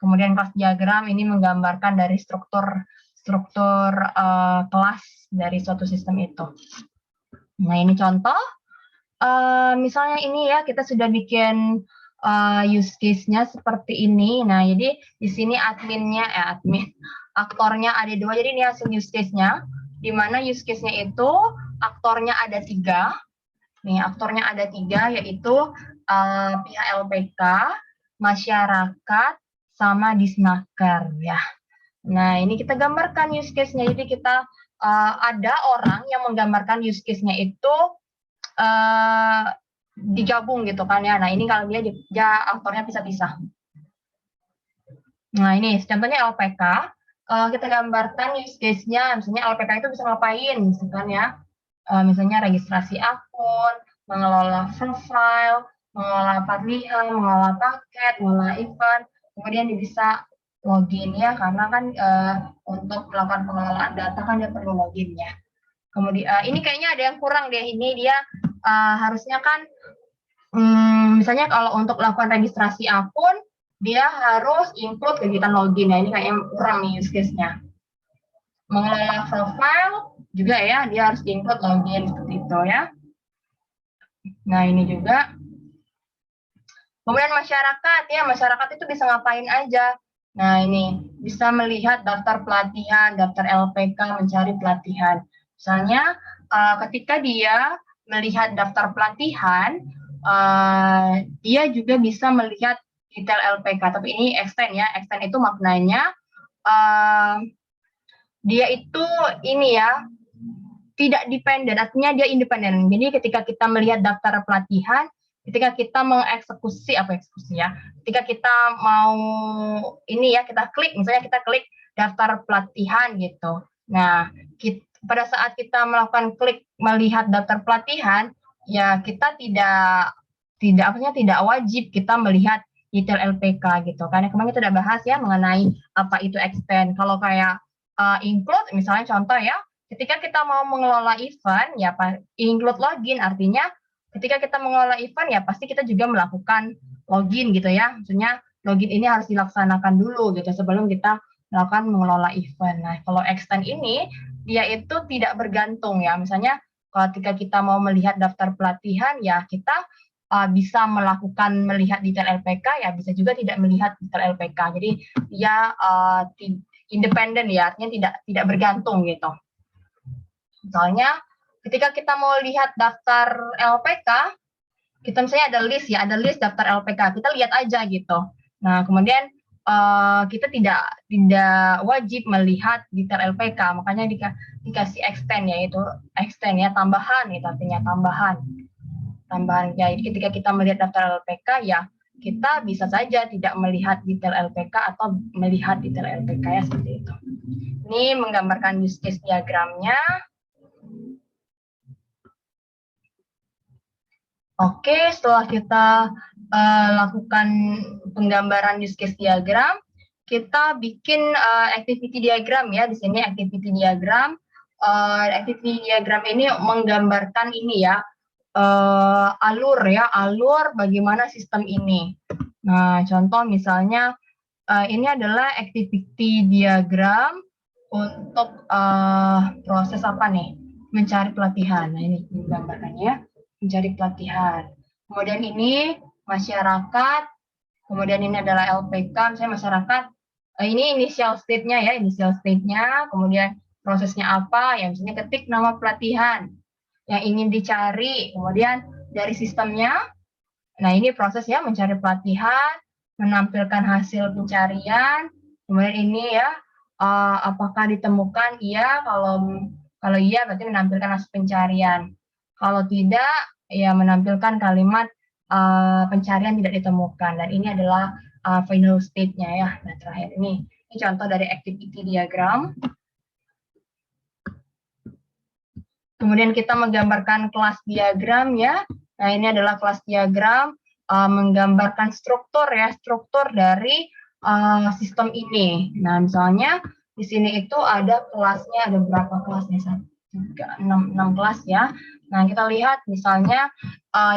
Kemudian class diagram ini menggambarkan dari struktur kelas dari suatu sistem itu. Nah, ini contoh. Misalnya ini ya, kita sudah bikin use case-nya seperti ini. Nah, jadi di sini aktornya ada 2. Jadi ini hasil use case-nya, di mana use case-nya itu aktornya ada 3. Nih, aktornya ada 3, yaitu pihak LPK, masyarakat, sama Disnaker ya. Nah, ini kita gambarkan use case-nya. Jadi kita ada orang yang menggambarkan use case-nya itu digabung gitu kan ya. Nah, ini kalau dia aktornya pisah-pisah. Nah, ini contohnya LPK. Kita gambarkan use case-nya, misalnya LPK itu bisa ngapain, misalkan ya. Misalnya registrasi akun, mengelola profile, mengelola pelatihan, mengelola paket, mengelola event, kemudian dia bisa login ya, karena kan untuk melakukan pengelolaan data kan dia perlu login ya. Kemudian ini kayaknya ada yang kurang deh, ini dia harusnya kan misalnya kalau untuk melakukan registrasi akun, dia harus include kegiatan login. Nah, ini kayaknya kurang nih use case-nya. Mengelola profile juga ya, dia harus include login seperti itu ya. Nah, ini juga. Kemudian masyarakat, ya masyarakat itu bisa ngapain aja. Nah, ini bisa melihat daftar pelatihan, daftar LPK, mencari pelatihan. Misalnya, ketika dia melihat daftar pelatihan, dia juga bisa melihat detail LPK. Tapi ini extend ya, extend itu maknanya dia itu ini ya, tidak dependen, artinya dia independen. Jadi ketika kita melihat daftar pelatihan, ketika kita mengeksekusi eksekusi ya, ketika kita mau ini ya, kita klik, misalnya kita klik daftar pelatihan gitu. Nah, pada saat kita melakukan klik melihat daftar pelatihan, ya kita tidak wajib kita melihat detail LPK gitu. Karena kemarin kita udah bahas ya mengenai apa itu extend. Kalau kayak include, misalnya contoh ya, ketika kita mau mengelola event, ya include login, artinya ketika kita mengelola event, ya pasti kita juga melakukan login gitu ya. Maksudnya login ini harus dilaksanakan dulu gitu sebelum kita melakukan mengelola event. Nah, kalau extend ini, dia itu tidak bergantung ya. Misalnya ketika kita mau melihat daftar pelatihan, ya kita bisa melihat detail LPK, ya bisa juga tidak melihat detail LPK. Jadi dia independen ya, artinya tidak bergantung gitu. Misalnya ketika kita mau lihat daftar LPK, kita misalnya ada list ya, ada list daftar LPK, kita lihat aja gitu. Nah, kemudian kita tidak wajib melihat detail LPK, makanya dikasih extend ya, itu extend ya, tambahan itu artinya tambahan ya. Jadi ketika kita melihat daftar LPK, ya kita bisa saja tidak melihat detail LPK atau melihat detail LPK ya, seperti itu. Ini menggambarkan use case diagramnya. Oke, setelah kita lakukan penggambaran use case diagram, kita bikin activity diagram ya. Di sini activity diagram. Activity diagram ini menggambarkan ini ya, alur bagaimana sistem ini. Nah, contoh misalnya ini adalah activity diagram untuk proses apa nih? Mencari pelatihan. Nah, ini gambarkannya ya, mencari pelatihan. Kemudian ini masyarakat, kemudian ini adalah LPK, misalnya masyarakat, ini initial state-nya ya, initial state-nya, kemudian prosesnya apa, ya misalnya ketik nama pelatihan yang ingin dicari, kemudian dari sistemnya, nah ini prosesnya mencari pelatihan, menampilkan hasil pencarian, kemudian ini ya, apakah ditemukan, iya, kalau iya berarti menampilkan hasil pencarian, kalau tidak, ya menampilkan kalimat pencarian tidak ditemukan, dan ini adalah final state-nya ya. Nah, terakhir ini contoh dari activity diagram. Kemudian kita menggambarkan kelas diagram ya. Nah, ini adalah kelas diagram menggambarkan struktur ya, struktur dari sistem ini. Nah, misalnya di sini itu ada kelasnya, ada berapa kelas nih? 6 kelas ya. Nah, kita lihat misalnya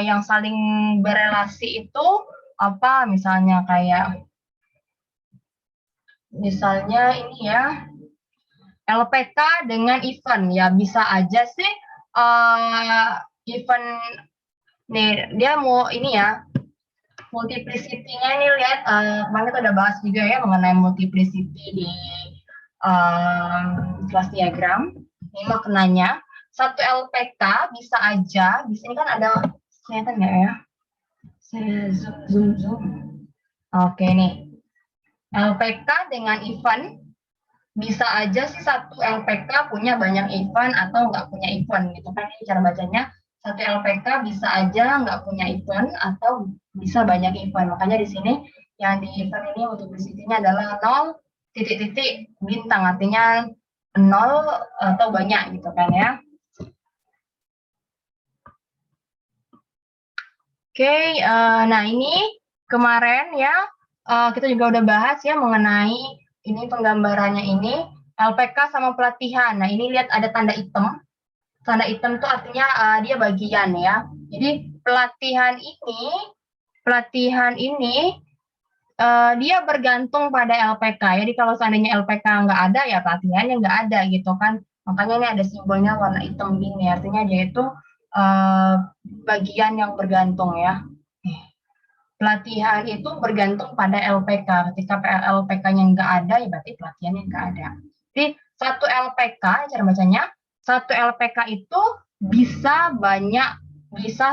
yang saling berelasi itu apa? Misalnya kayak ini ya, LPK dengan event ya, bisa aja sih event nih dia mau ini ya, multiplicity-nya ini lihat kemarin kita udah bahas juga ya mengenai multiplicity di kelas diagram. Ini maknanya satu LPK bisa aja, di sini kan ada, kelihatan nggak ya? Saya zoom. Oke nih, LPK dengan event bisa aja sih satu LPK punya banyak event atau nggak punya event gitu kan, ini cara bacanya. Satu LPK bisa aja nggak punya event atau bisa banyak event, makanya di sini yang di event ini multiplicity-nya adalah 0 titik-titik bintang, artinya 0 atau banyak gitu kan ya. Oke, nah ini kemarin ya kita juga udah bahas ya mengenai ini penggambarannya ini LPK sama pelatihan. Nah ini lihat ada tanda hitam. Tanda hitam itu artinya dia bagian ya. Jadi pelatihan ini dia bergantung pada LPK. Jadi kalau seandainya LPK nggak ada ya pelatihannya nggak ada gitu kan. Makanya ini ada simbolnya warna hitam gini. Artinya dia itu bagian yang bergantung ya. Pelatihan itu bergantung pada LPK. Ketika LPK-nya nggak ada, ya berarti pelatihannya nggak ada. Jadi satu LPK, cara bacanya, satu LPK itu bisa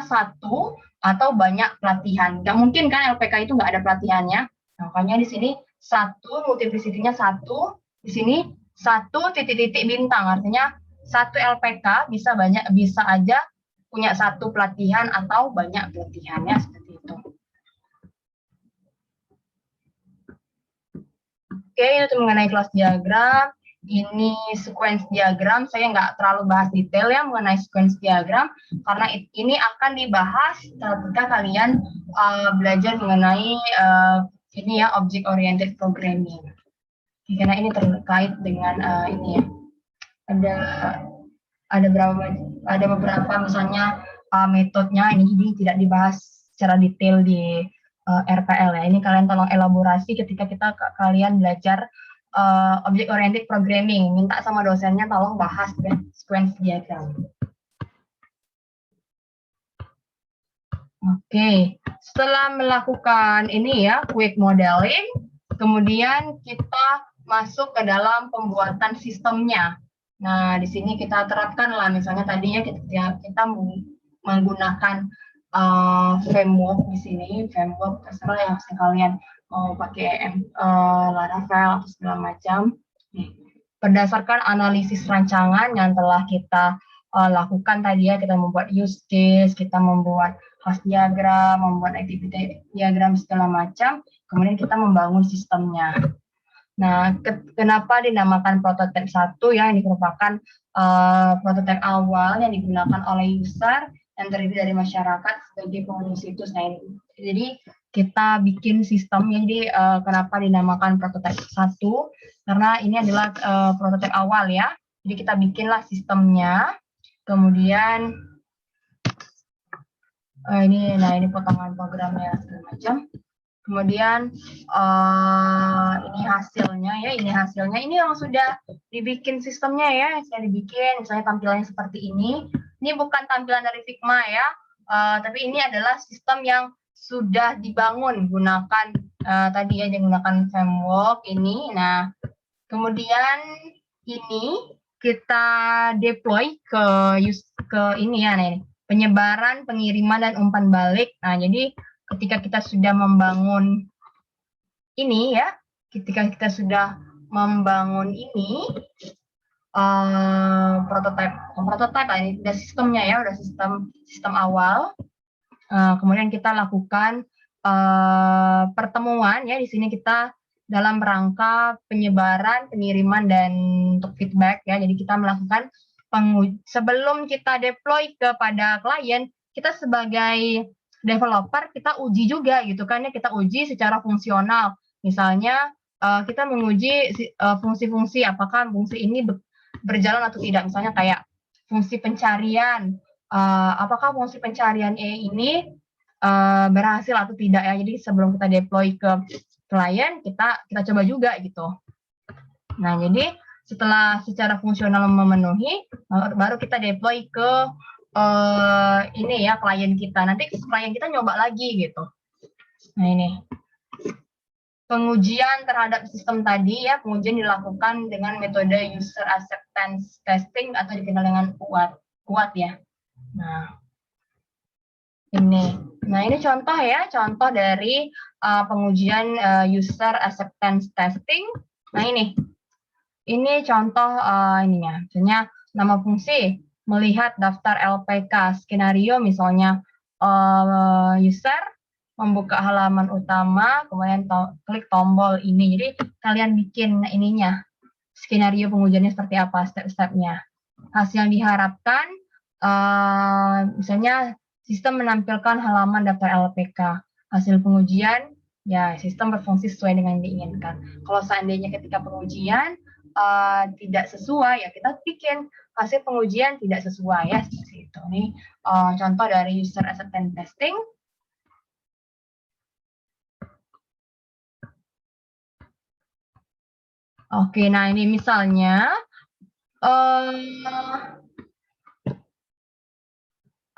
satu atau banyak pelatihan. Nggak mungkin kan LPK itu nggak ada pelatihannya. Nah, makanya di sini satu, multiplicity-nya satu, di sini satu titik-titik bintang. Artinya satu LPK bisa aja punya satu pelatihan atau banyak pelatihannya seperti itu. Oke, itu mengenai kelas diagram. Ini sequence diagram. Saya nggak terlalu bahas detail ya mengenai sequence diagram, karena ini akan dibahas ketika kalian belajar mengenai ini ya, object oriented programming. Karena ini terkait dengan ini ya. Ada beberapa misalnya metodenya ini tidak dibahas secara detail di RPL ya. Ini kalian tolong elaborasi ketika kalian belajar object oriented programming. Minta sama dosennya tolong bahas sequence diagram. Oke, setelah melakukan ini ya quick modeling, kemudian kita masuk ke dalam pembuatan sistemnya. Nah, di sini kita terapkan lah, misalnya tadinya kita menggunakan framework di sini, framework terserah yang kalian mau pakai Laravel atau segala macam. Berdasarkan analisis rancangan yang telah kita lakukan tadi ya, kita membuat use case, kita membuat class diagram, membuat activity diagram segala macam, kemudian kita membangun sistemnya. Nah, kenapa dinamakan prototipe 1 ya, ini merupakan prototipe awal yang digunakan oleh user yang terdiri dari masyarakat sebagai pengunjung situs. Nah, jadi kita bikin sistem, jadi kenapa dinamakan prototipe 1? Karena ini adalah prototipe awal ya. Jadi kita bikinlah sistemnya, kemudian ini potongan programnya segala macam. Kemudian ini hasilnya ya, ini yang sudah dibikin sistemnya ya, yang sudah dibikin, misalnya tampilannya seperti ini. Ini bukan tampilan dari Figma ya, tapi ini adalah sistem yang sudah dibangun gunakan tadi ya, menggunakan framework ini. Nah, kemudian ini kita deploy ke ini ya, nih, penyebaran, pengiriman dan umpan balik. Nah, jadi ketika kita sudah membangun ini ya, ketika kita sudah membangun ini prototipe ini udah sistemnya ya, udah sistem awal. Kemudian kita lakukan pertemuan ya, di sini kita dalam rangka penyebaran, pengiriman dan untuk feedback ya. Jadi kita melakukan sebelum kita deploy kepada klien, kita sebagai developer kita uji juga gitu kan ya, kita uji secara fungsional. Misalnya kita menguji fungsi-fungsi, apakah fungsi ini berjalan atau tidak. Misalnya kayak fungsi pencarian, apakah fungsi pencarian ini berhasil atau tidak ya. Jadi sebelum kita deploy ke klien, kita coba juga gitu. Nah, jadi setelah secara fungsional memenuhi, baru kita deploy ke ini ya, klien kita. Nanti klien kita nyoba lagi gitu. Nah, ini pengujian terhadap sistem tadi ya, pengujian dilakukan dengan metode user acceptance testing atau dikenal dengan UAT ya. Nah, ini contoh ya, contoh dari pengujian user acceptance testing. Nah, ini contoh ininya, misalnya nama fungsi, melihat daftar LPK, skenario misalnya user membuka halaman utama, kemudian klik tombol ini. Jadi kalian bikin ininya, skenario pengujiannya seperti apa, step-stepnya. Hasil yang diharapkan, misalnya sistem menampilkan halaman daftar LPK. Hasil pengujian, ya sistem berfungsi sesuai dengan yang diinginkan. Kalau seandainya ketika pengujian tidak sesuai, ya kita bikin hasil pengujian tidak sesuai, ya seperti itu. Ini contoh dari user acceptance testing. Oke, nah ini misalnya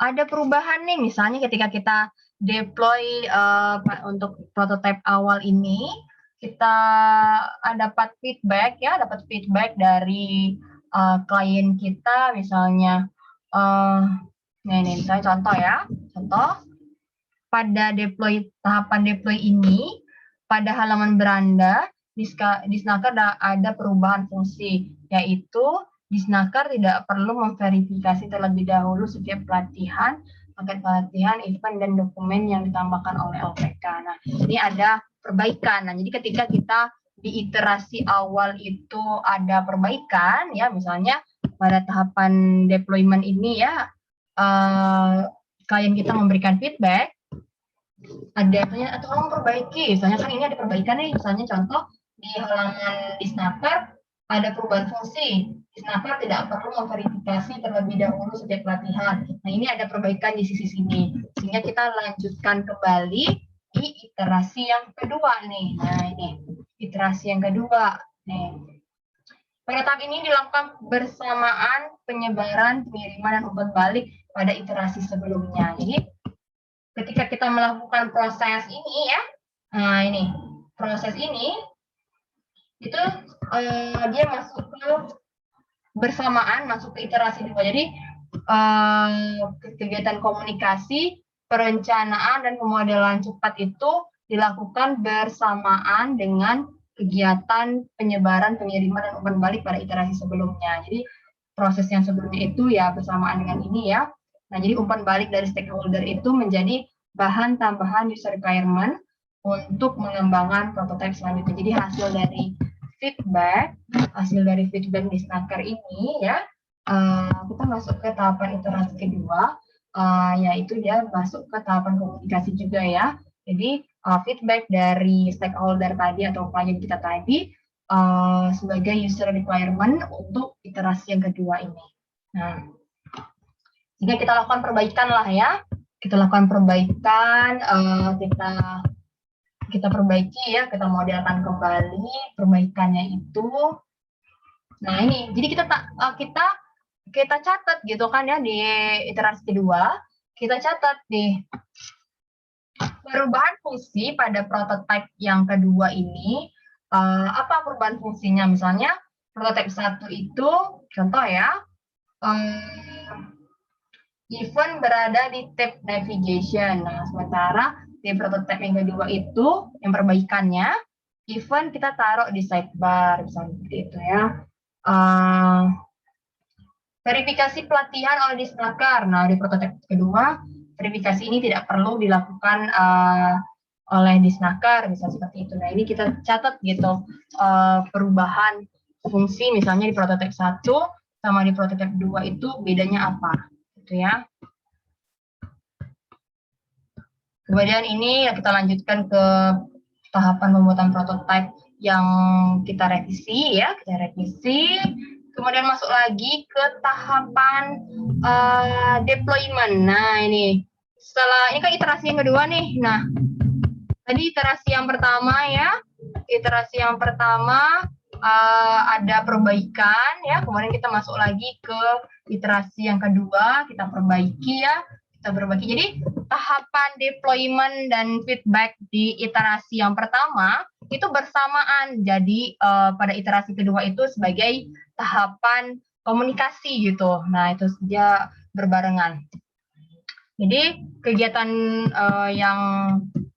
ada perubahan nih, misalnya ketika kita deploy untuk prototipe awal ini, kita dapat feedback ya, dapat feedback dari klien kita, misalnya, nah ini misalnya contoh ya, contoh pada tahapan deploy ini, pada halaman beranda di Snaker ada perubahan fungsi, yaitu di Snaker tidak perlu memverifikasi terlebih dahulu setiap pelatihan, paket pelatihan, event, dan dokumen yang ditambahkan oleh LPK. Nah, ini ada perbaikan. Nah, jadi ketika kita di iterasi awal itu ada perbaikan, ya misalnya pada tahapan deployment ini ya, klien kita memberikan feedback, ada tolong perbaiki, misalnya kan ini ada perbaikan nih, misalnya contoh di halaman di Snaker ada perubahan fungsi. Di Snaker tidak perlu memverifikasi terlebih dahulu setiap pelatihan. Nah, ini ada perbaikan di sisi sini. Sehingga kita lanjutkan kembali di iterasi yang kedua nih. Nah, ini iterasi yang kedua. Nih. Pada tahap ini dilakukan bersamaan penyebaran, pengiriman, dan umpan balik pada iterasi sebelumnya. Jadi, ketika kita melakukan proses ini ya, nah ini, proses ini, itu dia masuk ke bersamaan, masuk ke iterasi kedua. Jadi kegiatan komunikasi, perencanaan, dan pemodelan cepat itu dilakukan bersamaan dengan kegiatan penyebaran, pengiriman, dan umpan balik pada iterasi sebelumnya. Jadi proses yang sebelumnya itu ya bersamaan dengan ini ya. Nah, jadi umpan balik dari stakeholder itu menjadi bahan tambahan user requirement untuk mengembangkan prototipe selanjutnya. Jadi hasil dari feedback di Snaker ini ya, kita masuk ke tahapan iterasi kedua, yaitu dia masuk ke tahapan komunikasi juga ya. Jadi feedback dari stakeholder tadi atau klien kita tadi sebagai user requirement untuk iterasi yang kedua ini. Nah, sehingga kita lakukan perbaikan lah ya. Kita lakukan perbaikan, kita perbaiki ya, kita modelkan kembali perbaikannya itu. Nah ini, jadi kita catat gitu kan ya di iterasi kedua, kita catat nih perubahan fungsi pada prototipe yang kedua ini. Apa perubahan fungsinya? Misalnya prototipe 1 itu contoh ya, event berada di tab navigation. Nah, sementara di prototipe yang kedua itu, yang perbaikannya, event kita taruh di sidebar, misalnya seperti itu ya. Verifikasi pelatihan oleh Snaker. Nah, di prototipe kedua, verifikasi ini tidak perlu dilakukan oleh Snaker, misalnya seperti itu. Nah, ini kita catat gitu, perubahan fungsi, misalnya di prototipe 1 sama di prototipe 2 itu bedanya apa, gitu ya. Kemudian ini kita lanjutkan ke tahapan pembuatan prototipe yang kita revisi ya, Kemudian masuk lagi ke tahapan deployment. Nah ini, setelah ini kan iterasi yang kedua nih. Nah, tadi iterasi yang pertama ya, ada perbaikan ya. Kemudian kita masuk lagi ke iterasi yang kedua, kita perbaiki ya. Jadi tahapan deployment dan feedback di iterasi yang pertama itu bersamaan. Jadi pada iterasi kedua itu sebagai tahapan komunikasi gitu. Nah, itu dia berbarengan. Jadi kegiatan yang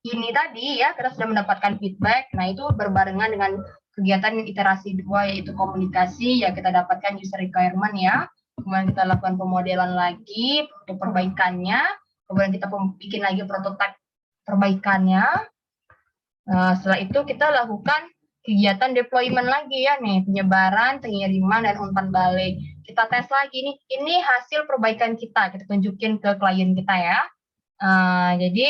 ini tadi ya, kita sudah mendapatkan feedback. Nah, itu berbarengan dengan kegiatan iterasi 2 yaitu komunikasi, ya kita dapatkan user requirement ya. Kemudian kita lakukan pemodelan lagi untuk perbaikannya. Kemudian kita bikin lagi prototipe perbaikannya. Setelah itu kita lakukan kegiatan deployment lagi ya nih, penyebaran, pengiriman, dan umpan balik. Kita tes lagi nih, ini hasil perbaikan kita tunjukin ke klien kita ya. Jadi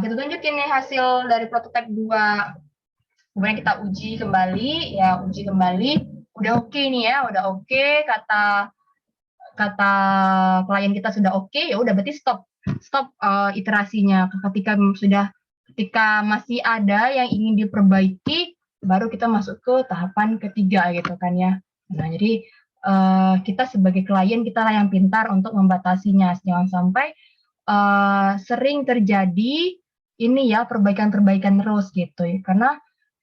kita tunjukin nih hasil dari prototipe 2. Kemudian kita uji kembali, udah oke nih ya, udah oke, kata klien kita sudah oke, ya udah berarti stop iterasinya. Ketika masih ada yang ingin diperbaiki, baru kita masuk ke tahapan ketiga gitu kan ya. Nah, jadi kita sebagai klien, kita lah yang pintar untuk membatasinya. Jangan sampai sering terjadi ini ya, perbaikan-perbaikan terus gitu ya. Karena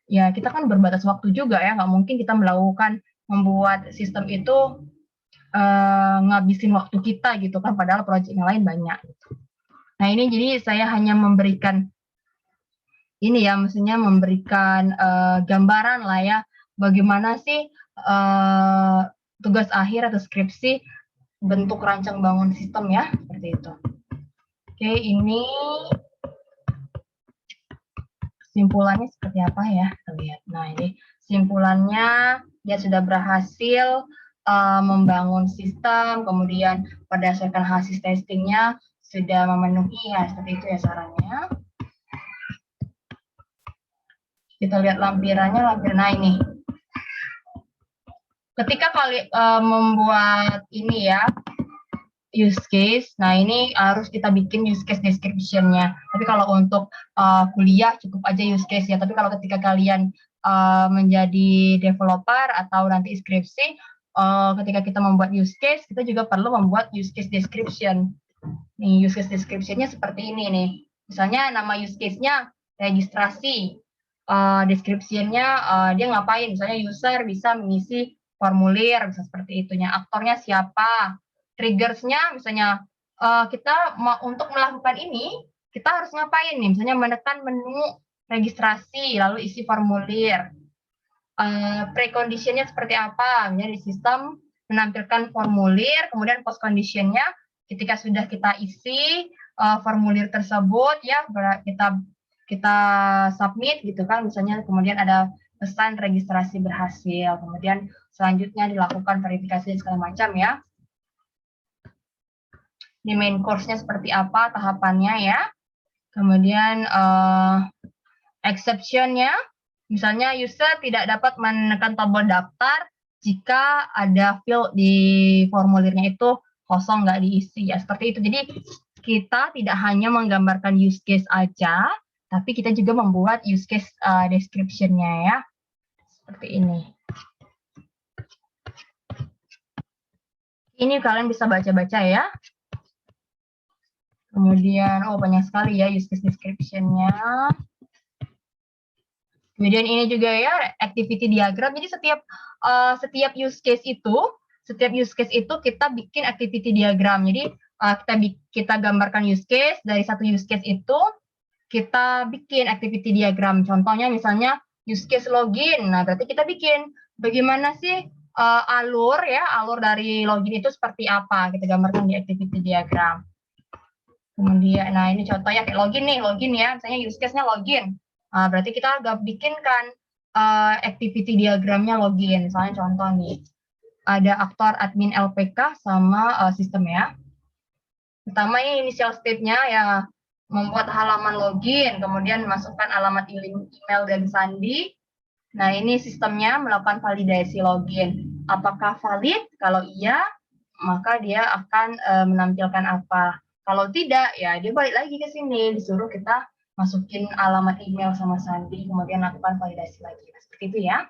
ya kita kan berbatas waktu juga ya, nggak mungkin kita membuat sistem itu ngabisin waktu kita gitu kan, padahal proyek yang lain banyak. Nah, ini jadi saya hanya memberikan ini ya, maksudnya memberikan gambaran lah ya, bagaimana sih tugas akhir atau skripsi bentuk rancang bangun sistem ya, seperti itu. Oke, ini kesimpulannya seperti apa ya, kita lihat. Nah, ini kesimpulannya dia sudah berhasil membangun sistem, kemudian berdasarkan hasil testingnya sudah memenuhi ya, seperti itu ya sarannya. Kita lihat lampirannya, lampiran ini. Ketika kalian membuat ini ya, use case, nah ini harus kita bikin use case description-nya. Tapi kalau untuk kuliah cukup aja use case ya. Tapi kalau ketika kalian menjadi developer atau nanti skripsi, ketika kita membuat use case, kita juga perlu membuat use case description. Nih, use case description-nya seperti ini nih. Misalnya nama use case-nya registrasi. Description-nya dia ngapain? Misalnya user bisa mengisi formulir, bisa seperti itunya. Aktornya siapa? Triggersnya misalnya kita untuk melakukan ini, kita harus ngapain nih? Misalnya menekan menu registrasi, lalu isi formulir. Preconditionnya seperti apa? Misalnya di sistem menampilkan formulir, kemudian post conditionnya ketika sudah kita isi formulir tersebut ya, kita submit gitu kan, misalnya kemudian ada pesan registrasi berhasil, kemudian selanjutnya dilakukan verifikasi segala macam ya. Di main course-nya seperti apa tahapannya ya. Kemudian exception-nya, misalnya user tidak dapat menekan tombol daftar jika ada field di formulirnya itu kosong nggak diisi ya, seperti itu. Jadi kita tidak hanya menggambarkan use case aja, tapi kita juga membuat use case description-nya ya, seperti ini. Ini kalian bisa baca-baca ya. Kemudian, banyak sekali ya use case description-nya. Kemudian ini juga ya activity diagram. Jadi setiap use case itu kita bikin activity diagram. Jadi kita gambarkan use case, dari satu use case itu kita bikin activity diagram. Contohnya misalnya use case login. Nah, berarti kita bikin bagaimana sih alur dari login itu seperti apa. Kita gambarkan di activity diagram. Kemudian, nah ini contohnya kayak login ya. Misalnya use case-nya login. Nah, berarti kita bikinkan activity diagramnya login. Misalnya contoh nih, ada aktor admin LPK sama sistem ya. Pertama ini initial state-nya ya, membuat halaman login, kemudian masukkan alamat email dan sandi. Nah, ini sistemnya melakukan validasi login. Apakah valid? Kalau iya, maka dia akan menampilkan apa. Kalau tidak, ya dia balik lagi ke sini, disuruh kita masukin alamat email sama sandi, kemudian lakukan validasi lagi. Nah, seperti itu ya.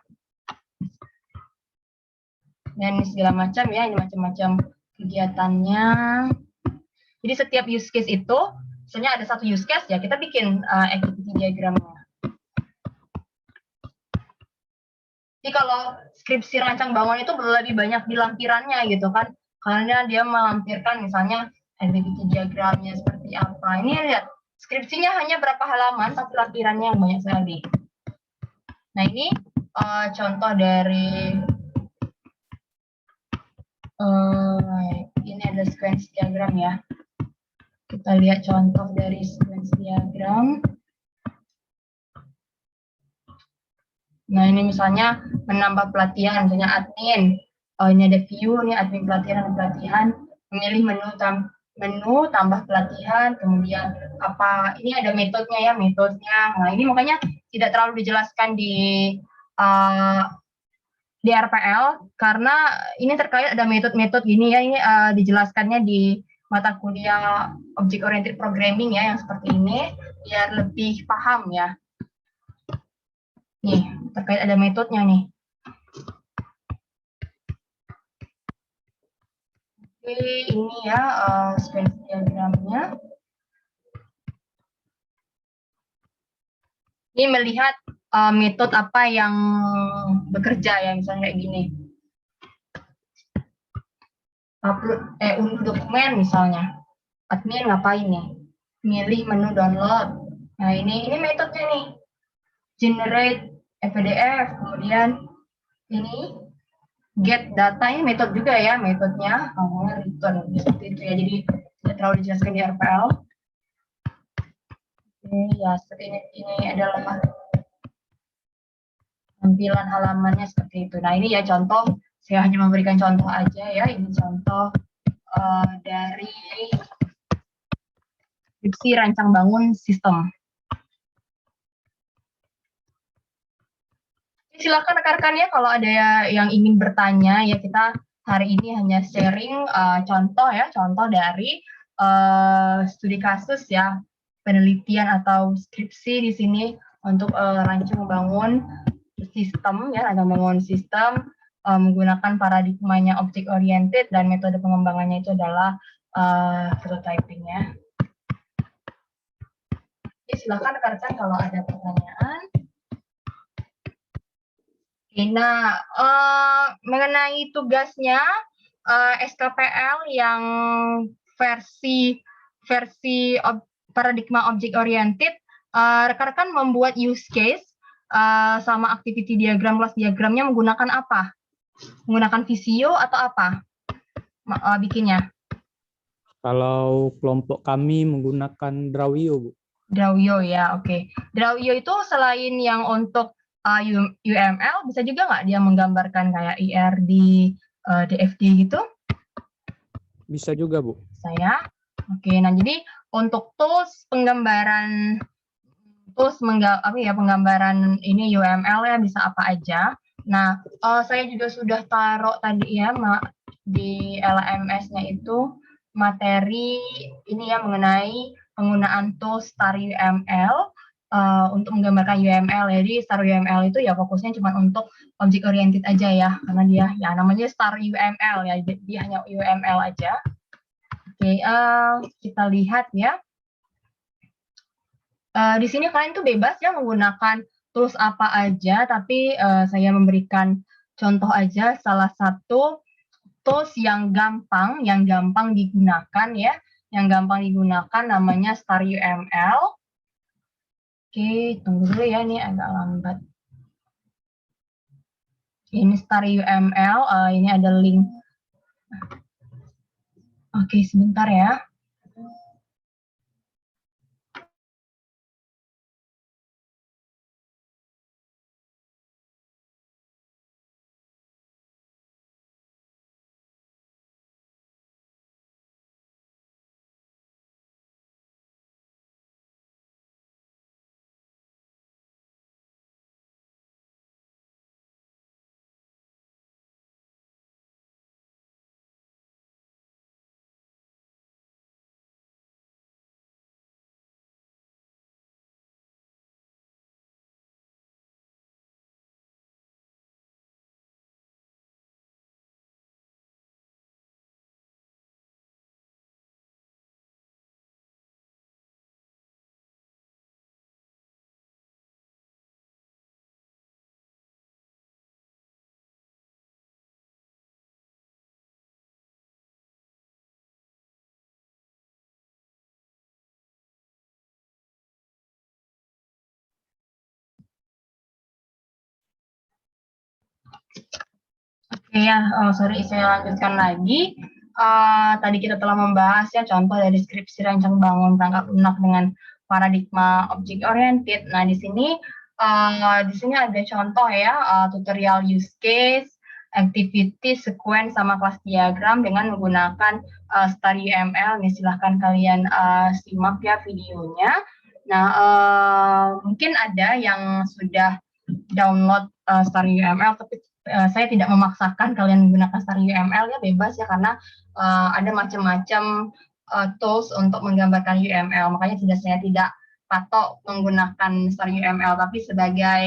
Dan segala macam ya, ini macam-macam kegiatannya. Jadi setiap use case itu, misalnya ada satu use case ya, kita bikin activity diagramnya. Jadi kalau skripsi rancang bangun itu lebih banyak di lampirannya gitu kan, karena dia melampirkan misalnya activity diagramnya seperti apa. Ini lihat, skripsinya hanya berapa halaman, tapi lampirannya yang banyak sekali. Nah, ini contoh dari ini ada sequence diagram ya. Kita lihat contoh dari sequence diagram. Nah, ini misalnya menambah pelatihan, misalnya admin. Ini ada view, ini admin pelatihan dan pelatihan. Memilih menu menu, tambah pelatihan, kemudian apa, ini ada metodenya ya, metodenya. Nah, ini makanya tidak terlalu dijelaskan uh, di RPL, karena ini terkait ada metode-metode gini ya, ini dijelaskannya di mata kuliah Object Oriented Programming ya, yang seperti ini, biar lebih paham ya. Nih, terkait ada metodenya nih. Oke, ini ya sequence diagramnya. Ini melihat metode apa yang bekerja ya, misalnya kayak gini. Upload unduh dokumen misalnya. Admin ngapain nih? Milih menu download. Nah, ini metodenya nih. Generate PDF, kemudian ini get data, ini metode juga ya, metodenya return seperti itu ya, jadi tidak terlalu dijelaskan di RPL. Oke ya, seperti ini adalah tampilan halamannya seperti itu. Nah, ini ya contoh, saya hanya memberikan contoh aja ya, ini contoh dari deskripsi rancang bangun sistem. Silakan rekan-rekan ya, kalau ada yang ingin bertanya ya, kita hari ini hanya sharing contoh ya, contoh dari studi kasus ya, penelitian atau skripsi di sini untuk rancang membangun sistem ya, rancang membangun sistem menggunakan paradigmanya object oriented dan metode pengembangannya itu adalah prototyping ya. Oke, silakan rekan-rekan kalau ada pertanyaan. Nah, mengenai tugasnya SKPL yang versi paradigma object oriented, rekan-rekan membuat use case sama activity diagram, kelas diagramnya menggunakan apa? Menggunakan Visio atau apa bikinnya? Kalau kelompok kami menggunakan Drawio, Bu. Drawio ya, oke. Drawio itu selain yang untuk UML, bisa juga nggak dia menggambarkan kayak IRD, DFD gitu? Bisa juga, Bu. Saya, oke. Nah, jadi untuk tools penggambaran, penggambaran ini UML ya bisa apa aja. Nah, saya juga sudah taruh tadi ya di LMS-nya itu materi ini ya mengenai penggunaan tools Star UML. Untuk menggambarkan UML, jadi Star UML itu ya fokusnya cuma untuk object oriented aja ya, karena dia ya namanya Star UML ya, dia hanya UML aja. Oke, kita lihat ya. Di sini kalian tuh bebas ya menggunakan tools apa aja, tapi saya memberikan contoh aja salah satu tools yang gampang digunakan ya, yang gampang digunakan namanya Star UML. Oke, tunggu dulu ya, ini agak lambat. Ini Star UML, ini ada link. Oke, sebentar ya. Oke ya, sorry saya lanjutkan lagi. Tadi kita telah membahas ya contoh dari deskripsi rancang bangun perangkat lunak dengan paradigma object oriented. Nah, di sini ada contoh ya, tutorial use case, activity, sequence, sama kelas diagram dengan menggunakan Star UML, nih silahkan kalian simak ya videonya. Nah, mungkin ada yang sudah download Star UML, tapi saya tidak memaksakan kalian menggunakan Star UML, ya bebas ya, karena ada macam-macam tools untuk menggambarkan UML. Makanya saya tidak patok menggunakan Star UML, tapi sebagai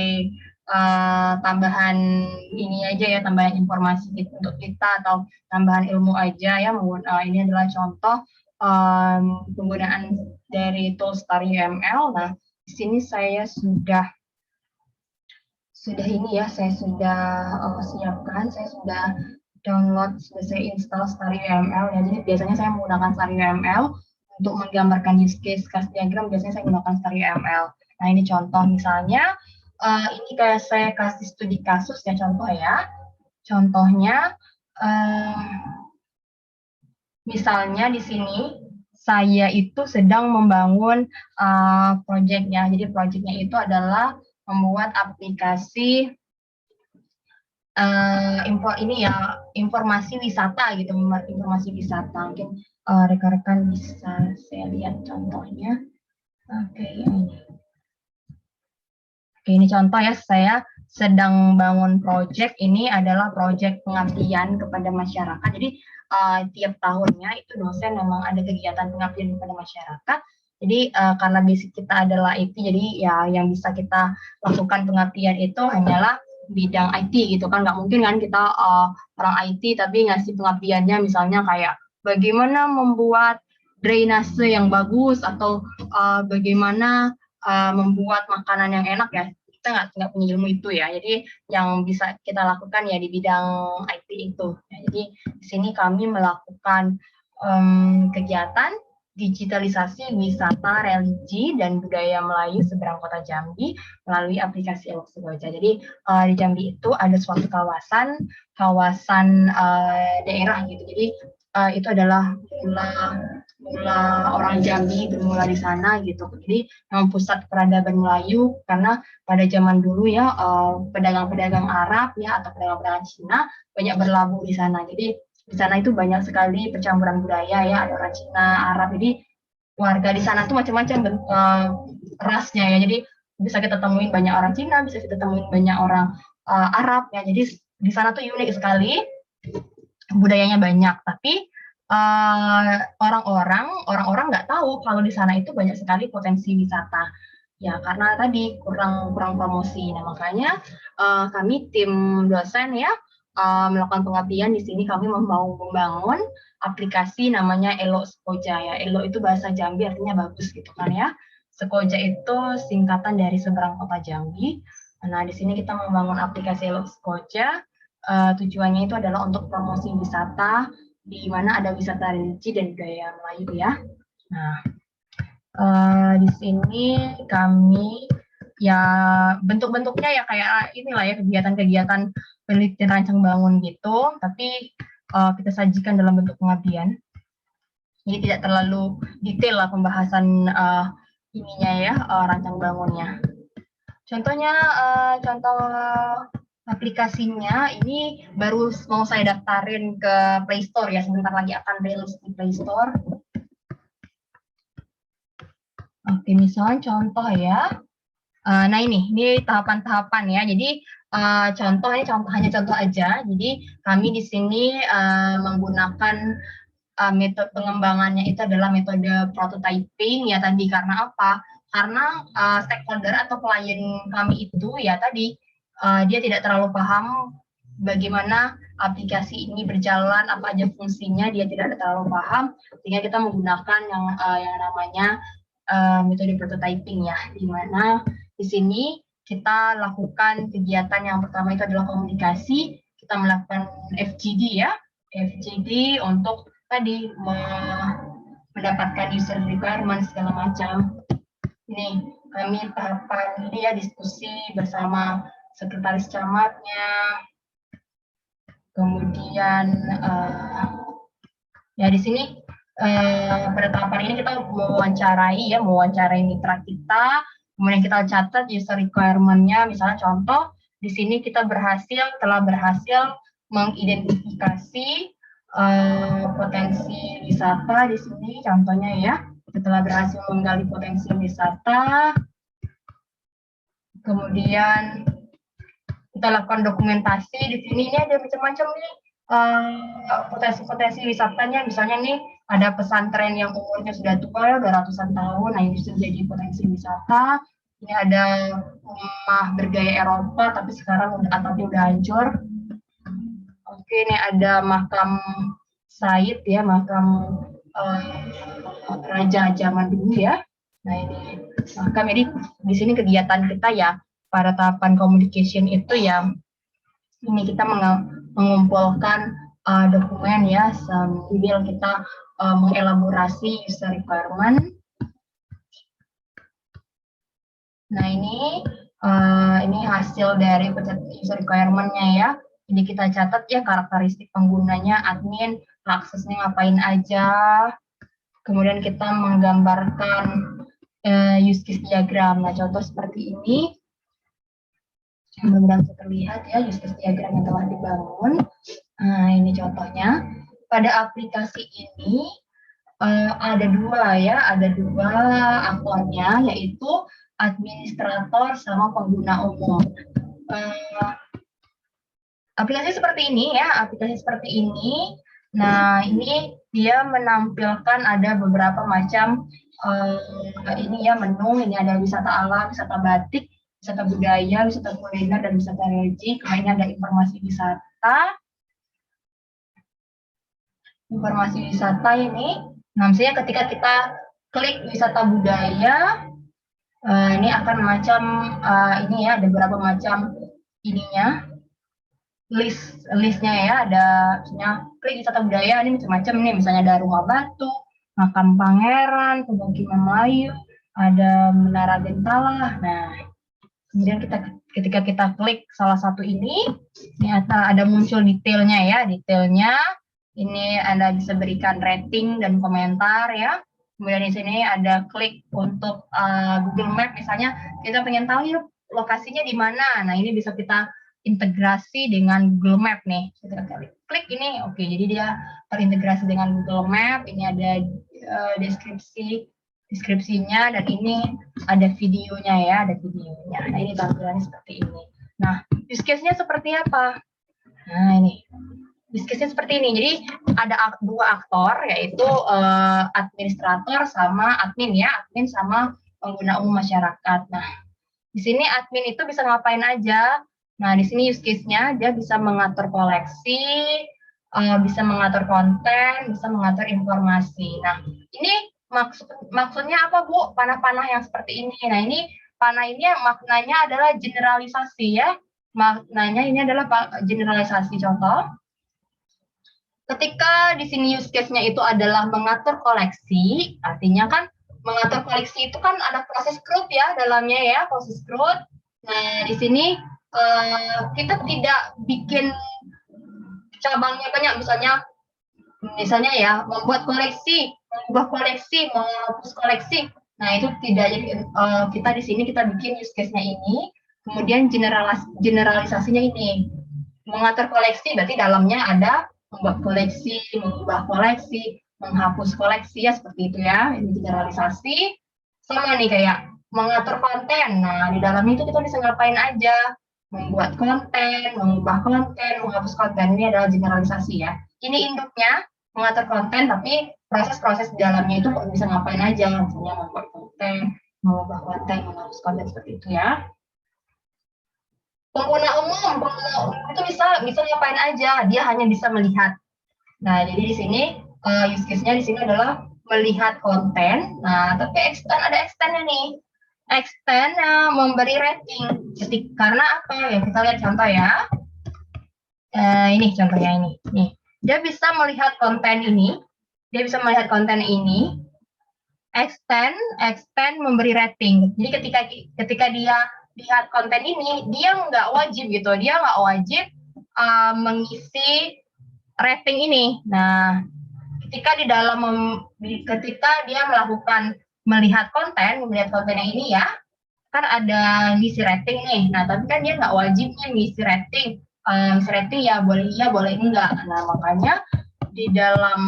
tambahan ini aja ya, tambahan informasi untuk kita atau tambahan ilmu aja ya. Ini adalah contoh penggunaan dari tools Star UML. Nah, di sini saya sudah ini ya, saya sudah siapkan, saya sudah download, sudah saya install Star UML ya. Jadi biasanya saya menggunakan Star UML untuk menggambarkan use case diagram, biasanya saya menggunakan Star UML. Nah, ini contoh misalnya, ini kayak saya kasih studi kasus ya, contoh ya. Contohnya, misalnya di sini saya itu sedang membangun proyeknya. Jadi proyeknya itu adalah membuat aplikasi informasi wisata gitu, informasi wisata. Mungkin rekan-rekan bisa saya lihat contohnya. Oke, ini contoh ya, saya sedang bangun proyek. Ini adalah proyek pengabdian kepada masyarakat. Jadi tiap tahunnya itu dosen memang ada kegiatan pengabdian kepada masyarakat. Jadi karena basic kita adalah IT, jadi ya yang bisa kita lakukan pengabdian itu hanyalah bidang IT gitu kan. Nggak mungkin kan kita orang IT tapi ngasih pengabdiannya misalnya kayak bagaimana membuat drainase yang bagus, atau bagaimana membuat makanan yang enak ya. Kita nggak punya ilmu itu ya. Jadi yang bisa kita lakukan ya di bidang IT itu. Ya, jadi di sini kami melakukan kegiatan digitalisasi wisata, religi, dan budaya Melayu seberang kota Jambi melalui aplikasi Elok Segoja. Jadi di Jambi itu ada suatu kawasan daerah gitu. Jadi itu adalah mula orang Jambi bermula di sana gitu. Jadi memang pusat peradaban Melayu, karena pada zaman dulu ya pedagang-pedagang Arab ya atau pedagang-pedagang Cina banyak berlabuh di sana. Jadi di sana itu banyak sekali percampuran budaya ya, ada orang Cina, Arab. Jadi warga di sana tuh macam-macam rasnya ya. Jadi bisa kita temuin banyak orang Cina, bisa kita temuin banyak orang Arab ya. Jadi di sana tuh unik sekali, budayanya banyak. Tapi orang-orang nggak tahu kalau di sana itu banyak sekali potensi wisata. Ya, karena tadi kurang promosi. Nah, makanya kami tim dosen ya melakukan pengabdian di sini. Kami mau membangun aplikasi namanya Elok Sekoja ya. Elok itu bahasa Jambi artinya bagus gitu kan ya. Sekoja itu singkatan dari seberang kota Jambi. Nah, di sini kita membangun aplikasi Elok Sekoja. Tujuannya itu adalah untuk promosi wisata, di mana ada wisata religi dan budaya Melayu ya. Nah, di sini kami ya bentuk-bentuknya ya kayak inilah ya, kegiatan-kegiatan penelitian rancang bangun gitu, tapi kita sajikan dalam bentuk pengabdian. Jadi tidak terlalu detail lah pembahasan ininya ya, rancang bangunnya. Contohnya, contoh aplikasinya ini baru mau saya daftarin ke Play Store ya, sebentar lagi akan rilis di Play Store. Oke, misalnya contoh ya. Nah ini tahapan-tahapan ya. Jadi hanya contoh aja. Jadi kami di sini menggunakan metode pengembangannya itu adalah metode prototyping ya tadi. Karena apa? Karena stakeholder atau klien kami itu ya tadi dia tidak terlalu paham bagaimana aplikasi ini berjalan, apa aja fungsinya, dia tidak terlalu paham, sehingga kita menggunakan yang namanya metode prototyping ya, di mana di sini kita lakukan kegiatan yang pertama itu adalah komunikasi. Kita melakukan FGD ya, FGD untuk tadi mendapatkan user requirement segala macam. Ini kami tahapan ini ya, diskusi bersama sekretaris camatnya, kemudian ya di sini pada tahapan ini kita mewawancarai mitra kita, kemudian kita catat user requirement-nya. Misalnya contoh di sini kita telah berhasil mengidentifikasi potensi wisata di sini contohnya ya. Setelah berhasil menggali potensi wisata, kemudian kita lakukan dokumentasi. Di sini ini ada macam-macam nih potensi-potensi wisatanya. Misalnya nih ada pesantren yang umurnya sudah tua, udah ratusan tahun, nah ini bisa jadi potensi wisata. Ini ada rumah bergaya Eropa, tapi sekarang atapnya udah hancur. Oke, ini ada makam Said ya, makam raja zaman dulu ya. Nah ini makam, jadi di sini kegiatan kita ya pada tahapan communication itu ya, ini kita mengumpulkan dokumen ya sambil kita mengelaborasi user requirement. Nah ini hasil dari user requirement-nya ya. Jadi kita catat ya karakteristik penggunanya, admin, aksesnya ngapain aja. Kemudian kita menggambarkan use case diagram. Nah contoh seperti ini. Mudah-mudahan terlihat ya use case diagram yang telah dibangun. Nah ini contohnya. Pada aplikasi ini ada dua aktornya, yaitu administrator sama pengguna umum. Aplikasi seperti ini ya, Nah ini dia menampilkan ada beberapa macam ini ya menu. Ini ada wisata alam, wisata batik, wisata budaya, wisata kuliner, dan wisata religi. Kemudian ada informasi wisata. Informasi wisata ini, nah misalnya ketika kita klik wisata budaya, ini akan macam ini ya, ada beberapa macam ininya, listnya ya, ada misalnya klik wisata budaya, ini macam-macam nih, misalnya ada rumah batu, makam pangeran, pemukiman Melayu, ada menara Gentalah. Nah kemudian ketika kita klik salah satu ini ada muncul detailnya ya, ini Anda bisa berikan rating dan komentar ya. Kemudian di sini ada klik untuk Google Map, misalnya kita pengen tahu ya lokasinya di mana. Nah ini bisa kita integrasi dengan Google Map nih. Kita klik ini, oke, jadi dia terintegrasi dengan Google Map. Ini ada deskripsinya, dan ini ada videonya ya, Nah ini tampilannya seperti ini. Nah use case-nya seperti apa? Nah ini use case-nya seperti ini. Jadi ada dua aktor, yaitu administrator sama admin ya, admin sama pengguna umum masyarakat. Nah di sini admin itu bisa ngapain aja? Nah, di sini use case-nya dia bisa mengatur koleksi, bisa mengatur konten, bisa mengatur informasi. Nah, ini maksudnya apa, Bu? Panah-panah yang seperti ini. Nah, ini panah ini maknanya adalah generalisasi ya. Maknanya ini adalah generalisasi. Contoh, ketika di sini use case-nya itu adalah mengatur koleksi, artinya kan mengatur koleksi itu kan ada proses CRUD ya dalamnya ya, proses CRUD. Nah, di sini kita tidak bikin cabangnya banyak, misalnya ya membuat koleksi, mengubah koleksi, menghapus koleksi. Nah itu tidak, jadi kita di sini kita bikin use case-nya ini, kemudian generalisasinya ini mengatur koleksi, berarti dalamnya ada membuat koleksi, mengubah koleksi, menghapus koleksi ya, seperti itu ya. Ini generalisasi. Sama nih kayak mengatur konten. Nah di dalam itu kita bisa ngapain aja, membuat konten, mengubah konten, menghapus konten. Ini adalah generalisasi ya. Ini induknya mengatur konten, tapi proses-proses di dalamnya itu bisa ngapain aja, misalnya membuat konten, mengubah konten, menghapus konten, seperti itu ya. Pengguna umum itu bisa ngapain aja, dia hanya bisa melihat. Nah jadi di sini use case-nya di sini adalah melihat konten. Nah tapi ada extend-nya nih. Extend memberi rating. Jadi karena apa ya, kita lihat contoh ya. Ini contohnya ini. Nih, dia bisa melihat konten ini. Extend memberi rating. Jadi ketika dia lihat konten ini, dia nggak wajib mengisi rating ini. Nah, ketika dia melihat konten yang ini ya, kan ada ngisi rating nih. Nah, tapi kan dia nggak wajib nih ngisi rating. Ngisi rating ya boleh enggak. Nah, makanya di dalam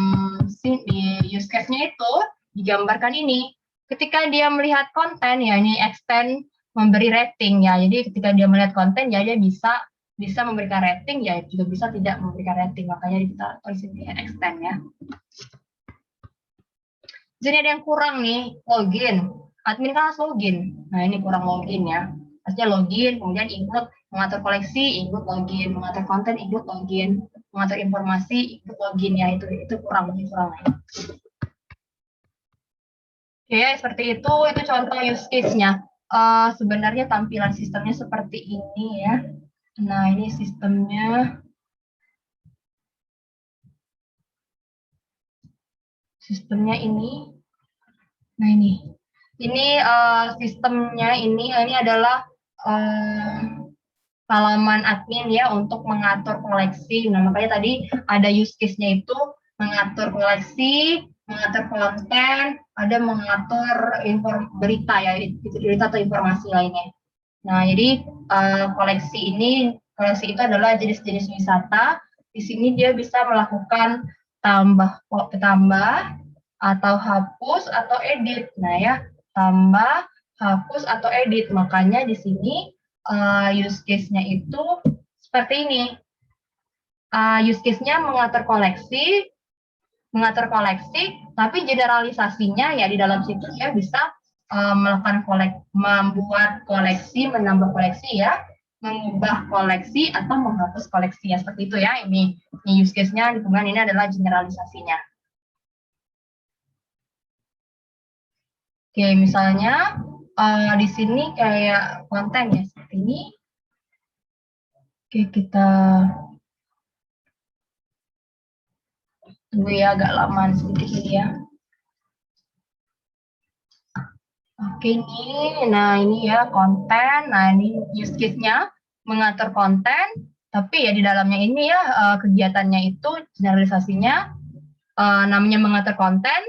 di use case-nya itu digambarkan ini. Ketika dia melihat konten, ya ini extend memberi rating ya. Jadi ketika dia melihat konten, ya dia bisa memberikan rating, ya juga bisa tidak memberikan rating. Makanya kita tulis ini extend ya. Jadi ada yang kurang nih, login. Admin kan harus login. Nah ini kurang login ya. Harusnya login, kemudian include mengatur koleksi, include login, mengatur konten, include login, mengatur informasi, include login ya. Itu kurang ya. Oke, seperti itu contoh use case-nya. Sebenarnya tampilan sistemnya seperti ini ya. Nah, ini sistemnya. Sistemnya ini. Nah, ini. Ini sistemnya ini adalah halaman admin ya untuk mengatur koleksi. Nah, makanya tadi ada use case-nya itu mengatur koleksi, mengatur konten, ada mengatur berita ya, berita atau informasi lainnya. Nah, jadi koleksi itu adalah jenis-jenis wisata. Di sini dia bisa melakukan tambah atau hapus atau edit. Nah, ya, tambah, hapus atau edit. Makanya di sini use case-nya itu seperti ini. Use case-nya mengatur koleksi, tapi generalisasinya ya di dalam situ ya bisa melakukan membuat koleksi, menambah koleksi ya, mengubah koleksi atau menghapus koleksi ya, seperti itu ya. Ini use case-nya, kemudian ini adalah generalisasinya. Oke, misalnya di sini kayak konten ya seperti ini. Oke, kita tunggu ya, agak lama sedikit ini ya. Oke, ini ya konten. Nah, ini use case-nya mengatur konten, tapi ya di dalamnya ini ya kegiatannya itu generalisasinya namanya mengatur konten,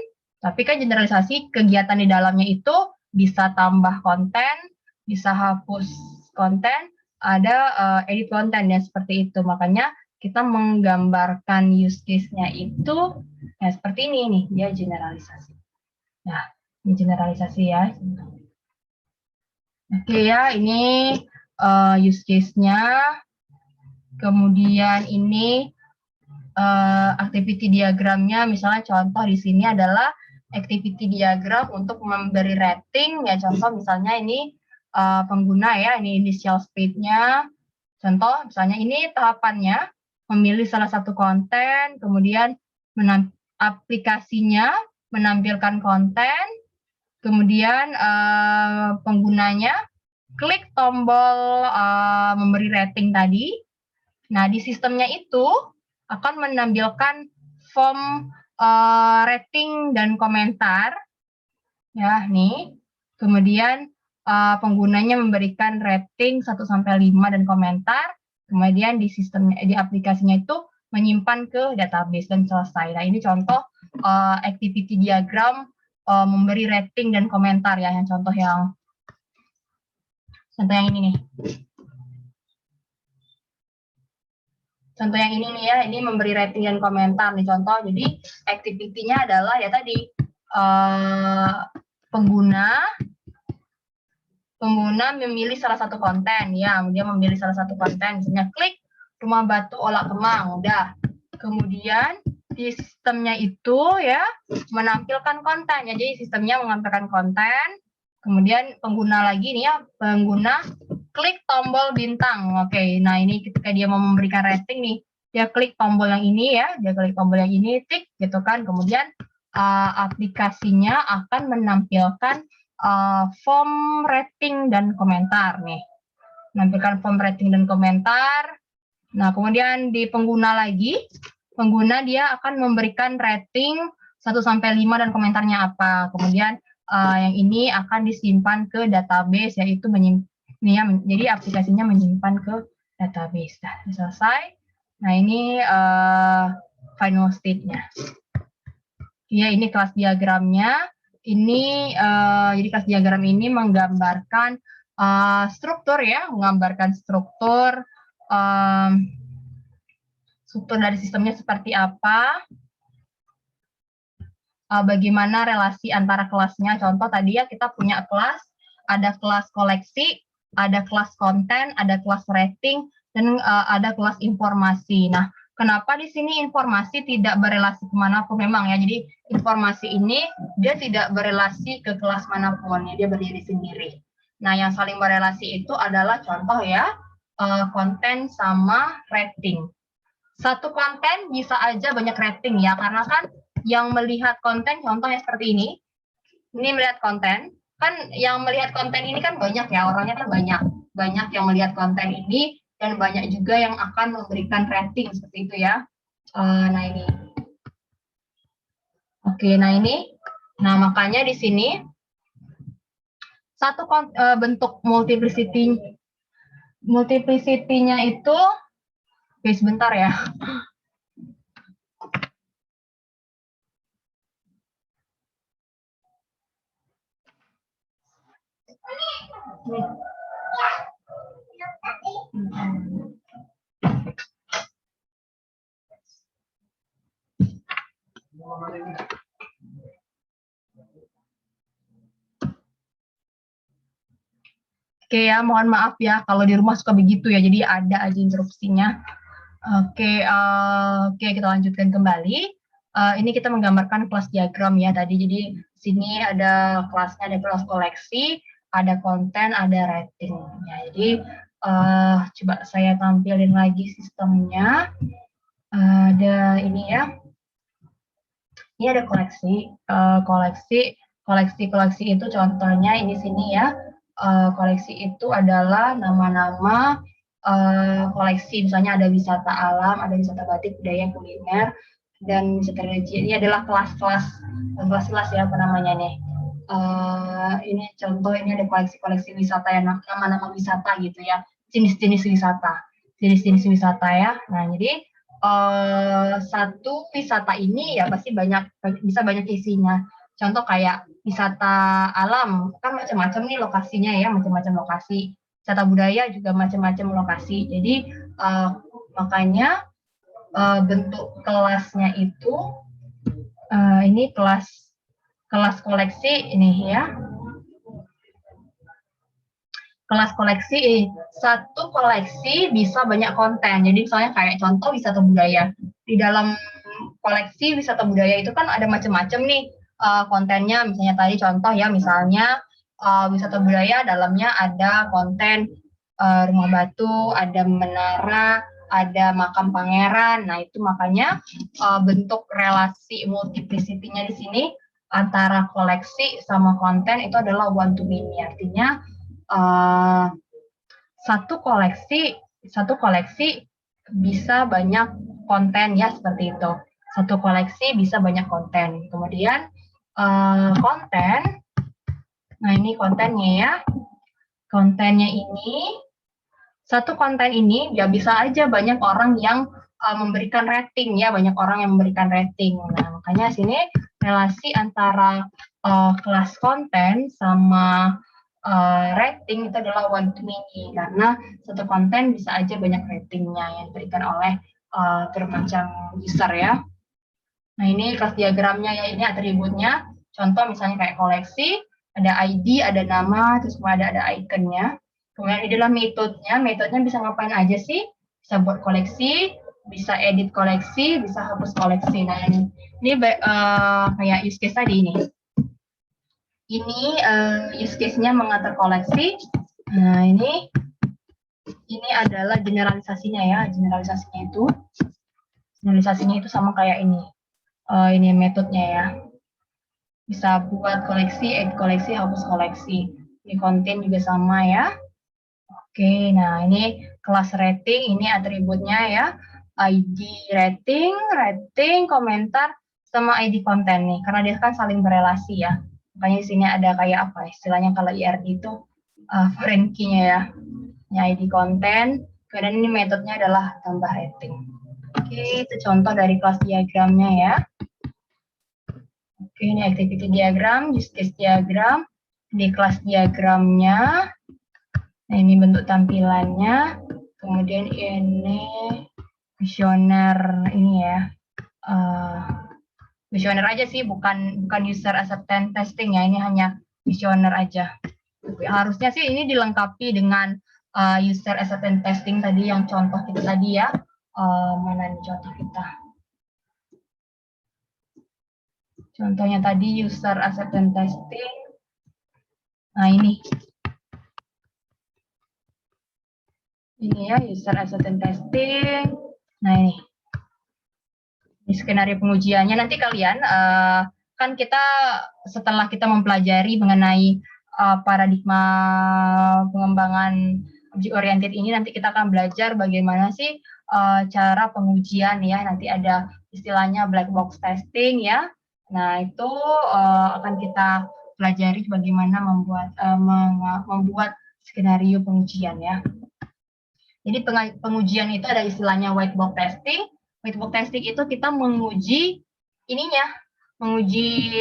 tapi kan generalisasi kegiatan di dalamnya itu bisa tambah konten, bisa hapus konten, ada edit konten ya, seperti itu. Makanya kita menggambarkan use case-nya itu ya seperti ini nih, dia generalisasi. Nah, ini generalisasi ya. Oke ya, ini use case-nya. Kemudian ini activity diagramnya, misalnya contoh di sini adalah activity diagram untuk memberi rating ya. Contoh misalnya ini pengguna ya, ini initial state-nya. Contoh misalnya ini tahapannya, memilih salah satu konten, kemudian aplikasinya menampilkan konten, kemudian penggunanya klik tombol memberi rating tadi. Nah, di sistemnya itu akan menampilkan form rating dan komentar. Ya, nih. Kemudian penggunanya memberikan rating 1 sampai 5 dan komentar. Kemudian di sistemnya, di aplikasinya itu menyimpan ke database dan selesai. Nah, ini contoh activity diagram memberi rating dan komentar ya, yang contoh yang ini nih. Contoh yang ini nih ya, ini memberi rating dan komentar nih contoh. Jadi activity-nya adalah ya tadi pengguna memilih salah satu konten ya, dia memilih salah satu konten, misalnya klik rumah batu Olah Kemang, udah. Kemudian di sistemnya itu ya menampilkan konten ya, jadi sistemnya menampilkan konten. Kemudian pengguna lagi nih ya, pengguna klik tombol bintang. Oke, nah ini ketika dia mau memberikan rating nih, dia klik tombol yang ini ya, tik gitu kan. Kemudian aplikasinya akan menampilkan form rating dan komentar nih. Menampilkan form rating dan komentar. Nah, kemudian di pengguna lagi, pengguna dia akan memberikan rating 1 sampai 5 dan komentarnya apa. Kemudian yang ini akan disimpan ke database, yaitu jadi aplikasinya menyimpan ke database. Nah, selesai. Nah, ini final state-nya. Ya, ini kelas diagramnya. Ini jadi kelas diagram ini menggambarkan struktur ya, struktur dari sistemnya seperti apa. bagaimana relasi antara kelasnya. Contoh tadi ya kita punya kelas, ada kelas koleksi, ada kelas konten, ada kelas rating, dan ada kelas informasi. Nah, kenapa di sini informasi tidak berelasi kemanapun memang ya. Jadi informasi ini dia tidak berelasi ke kelas manapun ya, dia berdiri sendiri. Nah, yang saling berelasi itu adalah contoh ya, konten sama rating. Satu konten bisa aja banyak rating ya, karena kan yang melihat konten contohnya seperti ini melihat konten, kan yang melihat konten ini kan banyak ya, orangnya kan banyak yang melihat konten ini, dan banyak juga yang akan memberikan rating seperti itu ya. Nah ini. Oke, nah ini. Nah, makanya di sini satu bentuk multiplicity-nya itu, oke sebentar ya. Oke ya, mohon maaf ya kalau di rumah suka begitu ya, jadi ada aja interupsinya. Oke, kita lanjutkan kembali. Ini kita menggambarkan kelas diagram ya tadi. Jadi sini ada kelasnya, ada kelas koleksi, ada konten, ada rating. Ya, jadi coba saya tampilin lagi sistemnya. Ada ini ya. Ini ada koleksi, koleksi itu contohnya ini sini ya. Koleksi itu adalah nama-nama koleksi, misalnya ada wisata alam, ada wisata batik, budaya, kuliner, dan wisata religi. Ini adalah kelas-kelas ya apa namanya nih. Ini contoh, ini ada koleksi-koleksi wisata ya, nama-nama wisata gitu ya, jenis-jenis wisata ya. Nah jadi satu wisata ini ya pasti bisa banyak isinya. Contoh kayak wisata alam kan macam-macam nih lokasinya ya, macam-macam lokasi. Wisata budaya juga macam-macam lokasi. Jadi makanya bentuk kelasnya itu ini kelas koleksi ini ya. Kelas koleksi, satu koleksi bisa banyak konten. Jadi misalnya kayak contoh wisata budaya. Di dalam koleksi wisata budaya itu kan ada macam-macam nih kontennya. Misalnya tadi contoh ya, misalnya wisata budaya dalamnya ada konten rumah batu, ada menara, ada makam pangeran. Nah itu makanya bentuk relasi multiplicity-nya di sini antara koleksi sama konten itu adalah one to many. Artinya satu koleksi bisa banyak konten ya, seperti itu. Satu koleksi bisa banyak konten. Kemudian konten, nah ini kontennya ya. Kontennya ini, satu konten ini ya bisa aja banyak orang yang memberikan rating ya, banyak orang yang memberikan rating. Nah makanya sini relasi antara kelas konten sama rating itu adalah one to many, karena satu konten bisa aja banyak ratingnya yang diberikan oleh bermacam user ya. Nah ini kelas diagramnya ya, ini atributnya. Contoh misalnya kayak koleksi, ada ID, ada nama, terus kemudian ada ikonnya. Kemudian ini adalah metodenya. Metodenya bisa ngapain aja sih? Bisa buat koleksi, bisa edit koleksi, bisa hapus koleksi. Nah ini kayak use case tadi ini. Ini use case-nya mengatur koleksi. Nah ini adalah generalisasinya ya. Generalisasinya itu sama kayak ini. Ini metodenya ya. Bisa buat koleksi, edit koleksi, hapus koleksi. Ini konten juga sama ya. Oke, nah ini kelas rating, ini atributnya ya. ID rating, komentar, sama ID konten nih. Karena dia kan saling berelasi ya. Makanya di sini ada kayak apa istilahnya kalau IRD itu foreign key-nya ya. Ini ID konten, kemudian ini metodenya adalah tambah rating. Oke, itu contoh dari kelas diagramnya ya. Oke, ini activity diagram, use case diagram, ini kelas diagramnya. Nah, ini bentuk tampilannya. Kemudian ini kuesioner ini ya. Kuesioner aja sih, bukan user acceptance testing ya, ini hanya kuesioner aja. Harusnya sih ini dilengkapi dengan user acceptance testing tadi yang contoh kita tadi ya. Mana nih contoh kita? Contohnya tadi user acceptance testing. Nah ini. Ini ya user acceptance testing. Nah ini. Ini skenario pengujiannya. Nanti kalian kan kita setelah kita mempelajari mengenai paradigma pengembangan object oriented ini, nanti kita akan belajar bagaimana sih cara pengujian ya. Nanti ada istilahnya black box testing ya. Nah itu akan kita pelajari bagaimana membuat skenario pengujian ya. Jadi pengujian itu ada istilahnya white box testing. White box testing itu kita menguji ininya, menguji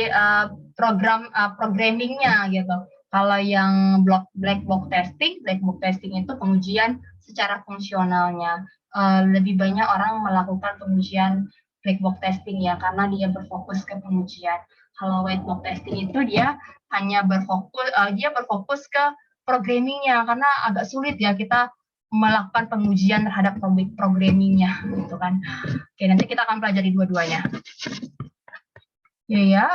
programmingnya gitu. Kalau yang black box testing itu pengujian secara fungsionalnya. Lebih banyak orang melakukan pengujian black box testing ya, karena dia berfokus ke pengujian. Kalau white box testing itu dia hanya berfokus ke programmingnya, karena agak sulit ya kita melakukan pengujian terhadap programmingnya gitu kan. Oke, nanti kita akan pelajari dua-duanya. Ya,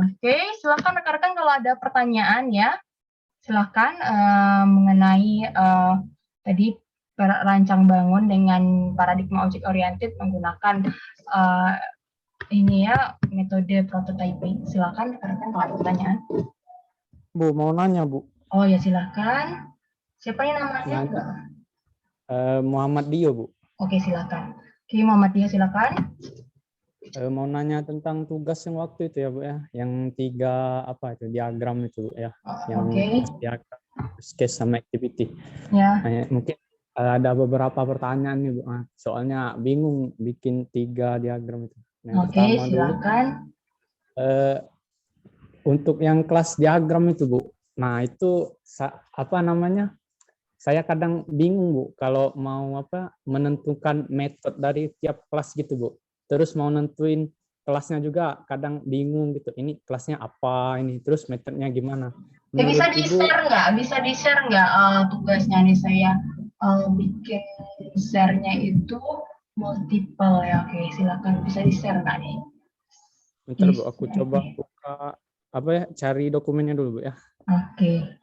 oke, silakan rekan-rekan kalau ada pertanyaan ya, silakan mengenai tadi rancang bangun dengan paradigma object oriented menggunakan ini ya metode prototyping. Silakan rekan-rekan kalau ada pertanyaan. Bu, mau nanya, Bu. Oh ya, silakan. Siapa yang namanya? Muhammad Dio, Bu. Oke, silakan. Oke, Muhammad Dio, silakan. Mau nanya tentang tugas yang waktu itu ya, Bu ya. Yang 3 apa itu diagram itu ya. Yang diagram, case sama activity. Ya. Nah, mungkin ada beberapa pertanyaan nih, Bu. Soalnya bingung bikin 3 diagram itu. Yang Oke, pertama silakan. Dulu, untuk yang kelas diagram itu, Bu. Nah, itu apa namanya? Saya kadang bingung, Bu, kalau mau menentukan metode dari tiap kelas gitu, Bu. Terus mau nentuin kelasnya juga kadang bingung gitu. Ini kelasnya apa ini? Terus metodenya gimana? Bisa di-share nggak tugasnya nih saya bikin share-nya itu multiple ya. Oke, silakan bisa di-share nggak nih? Bentar, Bu, aku coba buka cari dokumennya dulu, Bu ya. Oke.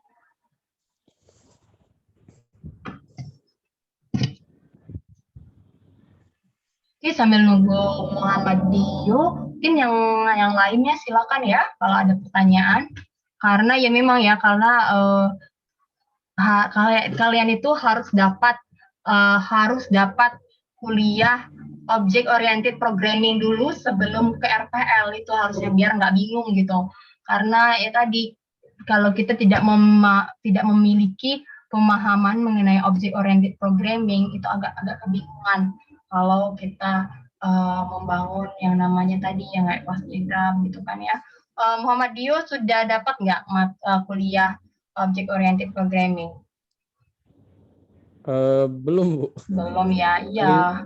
Oke, sambil nunggu Muhammad Dio, mungkin yang lainnya silakan ya kalau ada pertanyaan. Karena ya memang ya, karena kalian itu harus dapat kuliah object oriented programming dulu sebelum ke RPL, itu harusnya biar nggak bingung gitu. Karena ya tadi kalau kita tidak memiliki pemahaman mengenai object oriented programming itu agak kebingungan kalau kita membangun yang namanya tadi yang kayak kelas diagram gitu kan ya. Muhammad Dio sudah dapat nggak kuliah object oriented programming? Belum, Bu. Belum ya, iya.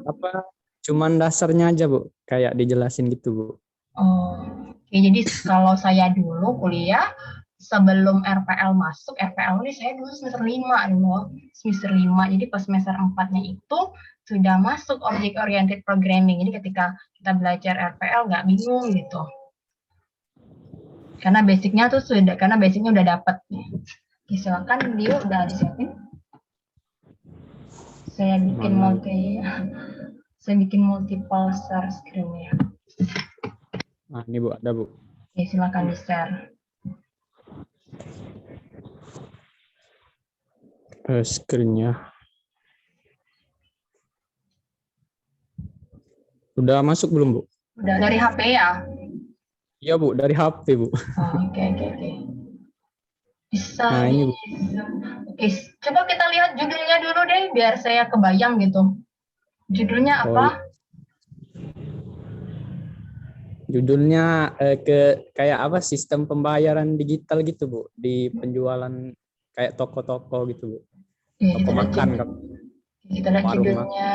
Cuman dasarnya aja, Bu, kayak dijelasin gitu, Bu. Oh, oke. Jadi kalau saya dulu kuliah sebelum RPL masuk, RPL ini saya dulu semester 5 dulu, semester 5. Jadi pas semester 4-nya itu sudah masuk object oriented programming. Jadi ketika kita belajar RPL nggak bingung gitu. Karena basicnya udah dapet. Oke, silakan Dio, udah disiapin. Saya bikin multiple share screen ya. Nah, ini, Bu, ada, Bu. Oke, silakan di-share. Screen-nya. Udah masuk belum, Bu? Udah dari HP ya? Iya, Bu, dari HP, Bu. Oke. Bisa. Nah, ini, Bu. Oke, coba kita lihat judulnya dulu deh, biar saya kebayang gitu. Judulnya apa? Judulnya kayak apa? Sistem pembayaran digital gitu, Bu, di penjualan kayak toko-toko gitu, Bu. Oke, Toko makan kan. Kita lihat judulnya.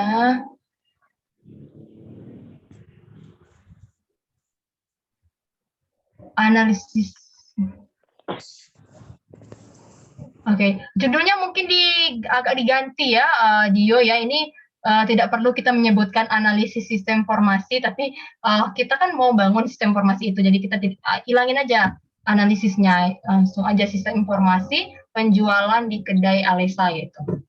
Analisis. Oke, judulnya mungkin agak diganti ya, Dio ya. Ini tidak perlu kita menyebutkan analisis sistem informasi, tapi kita kan mau bangun sistem informasi itu, jadi kita hilangin aja analisisnya, langsung aja sistem informasi penjualan di kedai Alesa gitu.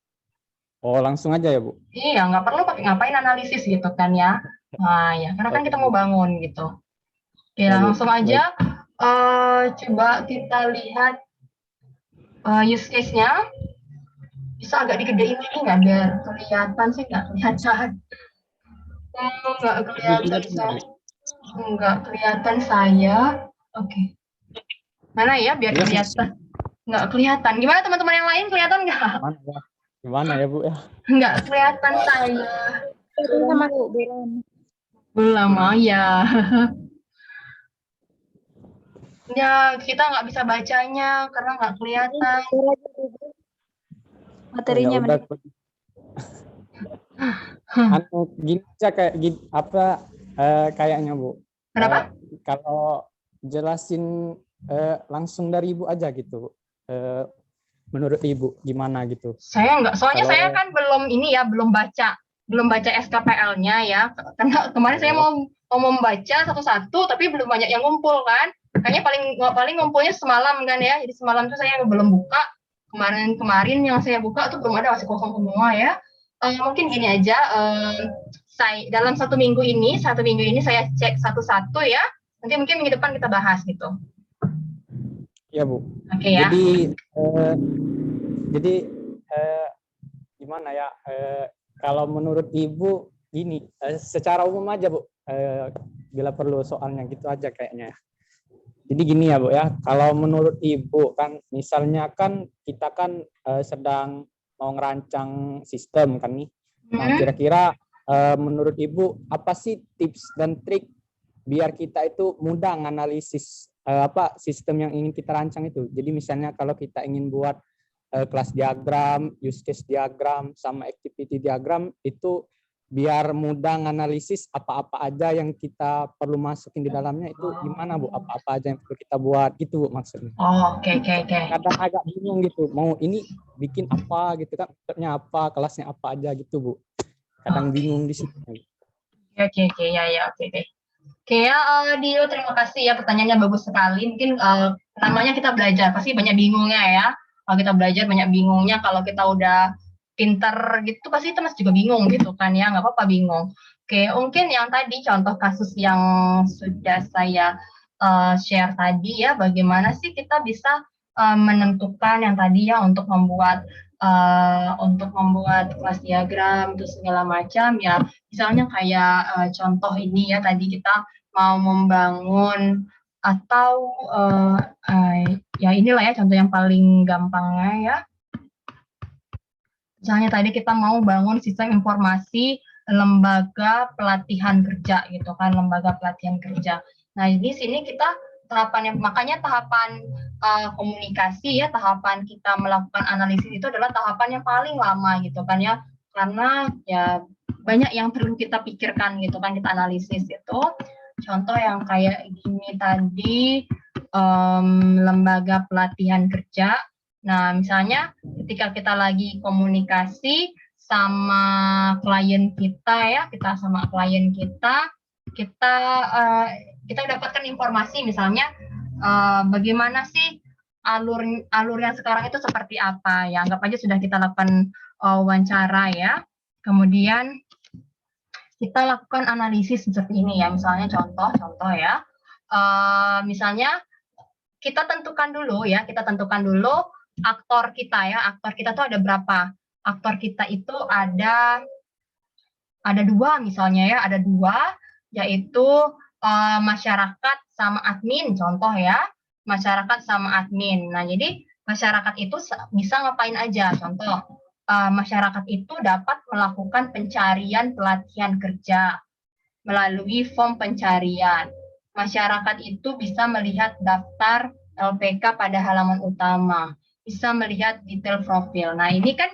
Oh, langsung aja ya, Bu? Iya, nggak perlu pakai ngapain analisis gitu kan ya. Nah ya, karena kan kita mau bangun gitu. Oke, langsung aja coba kita lihat use case-nya. Bisa agak digedein ini nggak biar kelihatan sih, nggak kelihatan. Nggak kelihatan saya. Nggak kelihatan saya. Oke. Mana ya biar kelihatan. Nggak kelihatan. Gimana teman-teman yang lain, kelihatan nggak? Gimana ya, Bu ya? Nggak kelihatan saya. Sama Belum, ya. Ya, kita nggak bisa bacanya karena nggak kelihatan. Materinya gini aja kayak gini, apa kayaknya, Bu. Kenapa? Kalau jelasin langsung dari Ibu aja gitu. Menurut Ibu gimana gitu? Saya nggak, soalnya saya kan belum baca SKPL-nya ya. Karena kemarin saya mau membaca satu-satu, tapi belum banyak yang ngumpul kan. Kayaknya paling ngumpulnya semalam kan ya. Jadi semalam tuh saya belum buka. Kemarin yang saya buka tuh belum ada, masih kosong semua ya. Mungkin gini aja. Dalam satu minggu ini saya cek satu-satu ya. Nanti mungkin minggu depan kita bahas gitu. Iya, Bu. Oke ya. Jadi gimana ya? Kalau menurut Ibu gini, secara umum aja, Bu. Bila perlu soalnya gitu aja kayaknya. Jadi gini ya, Bu ya. Kalau menurut Ibu kan, misalnya kan kita kan sedang mau ngerancang sistem kan nih. Nah, kira-kira menurut Ibu apa sih tips dan trik biar kita itu mudah menganalisis sistem yang ingin kita rancang itu. Jadi misalnya kalau kita ingin buat kelas diagram, use case diagram, sama activity diagram, itu biar mudah menganalisis apa-apa aja yang kita perlu masukin di dalamnya, itu gimana, Bu? Apa-apa aja yang perlu kita buat gitu, Bu, maksudnya. Oh, oke. Kadang agak bingung gitu, mau ini bikin apa gitu kan, konsepnya apa, kelasnya apa aja gitu, Bu. Kadang bingung di situ. Oke. Oke ya, Dio, terima kasih ya, pertanyaannya bagus sekali. Mungkin namanya kita belajar, pasti banyak bingungnya ya. Kalau kita belajar banyak bingungnya, kalau kita udah pinter gitu, pasti kita masih juga bingung gitu kan ya, nggak apa-apa bingung. Oke, mungkin yang tadi contoh kasus yang sudah saya share tadi ya, bagaimana sih kita bisa menentukan yang tadi ya untuk membuat kelas diagram itu segala macam ya. Misalnya kayak contoh ini ya, tadi kita mau membangun atau ya inilah ya contoh yang paling gampangnya ya. Misalnya tadi kita mau bangun sistem informasi lembaga pelatihan kerja gitu kan, lembaga pelatihan kerja. Nah, di sini kita makanya tahapan komunikasi ya, tahapan kita melakukan analisis itu adalah tahapan yang paling lama gitu kan ya, karena ya banyak yang perlu kita pikirkan gitu kan, kita analisis itu. Contoh yang kayak gini tadi, lembaga pelatihan kerja. Nah, misalnya ketika kita lagi komunikasi sama klien kita ya, kita dapatkan informasi misalnya bagaimana sih alur yang sekarang itu seperti apa ya, anggap aja sudah kita lakukan wawancara ya, kemudian kita lakukan analisis seperti ini ya, misalnya contoh ya, misalnya kita tentukan dulu aktor kita ya, aktor kita tuh ada berapa? Aktor kita itu ada 2 misalnya ya, ada 2, yaitu masyarakat sama admin, contoh ya, masyarakat sama admin. Nah, jadi masyarakat itu bisa ngapain aja? Contoh, masyarakat itu dapat melakukan pencarian pelatihan kerja melalui form pencarian. Masyarakat itu bisa melihat daftar LPK pada halaman utama, bisa melihat detail profil. Nah, ini kan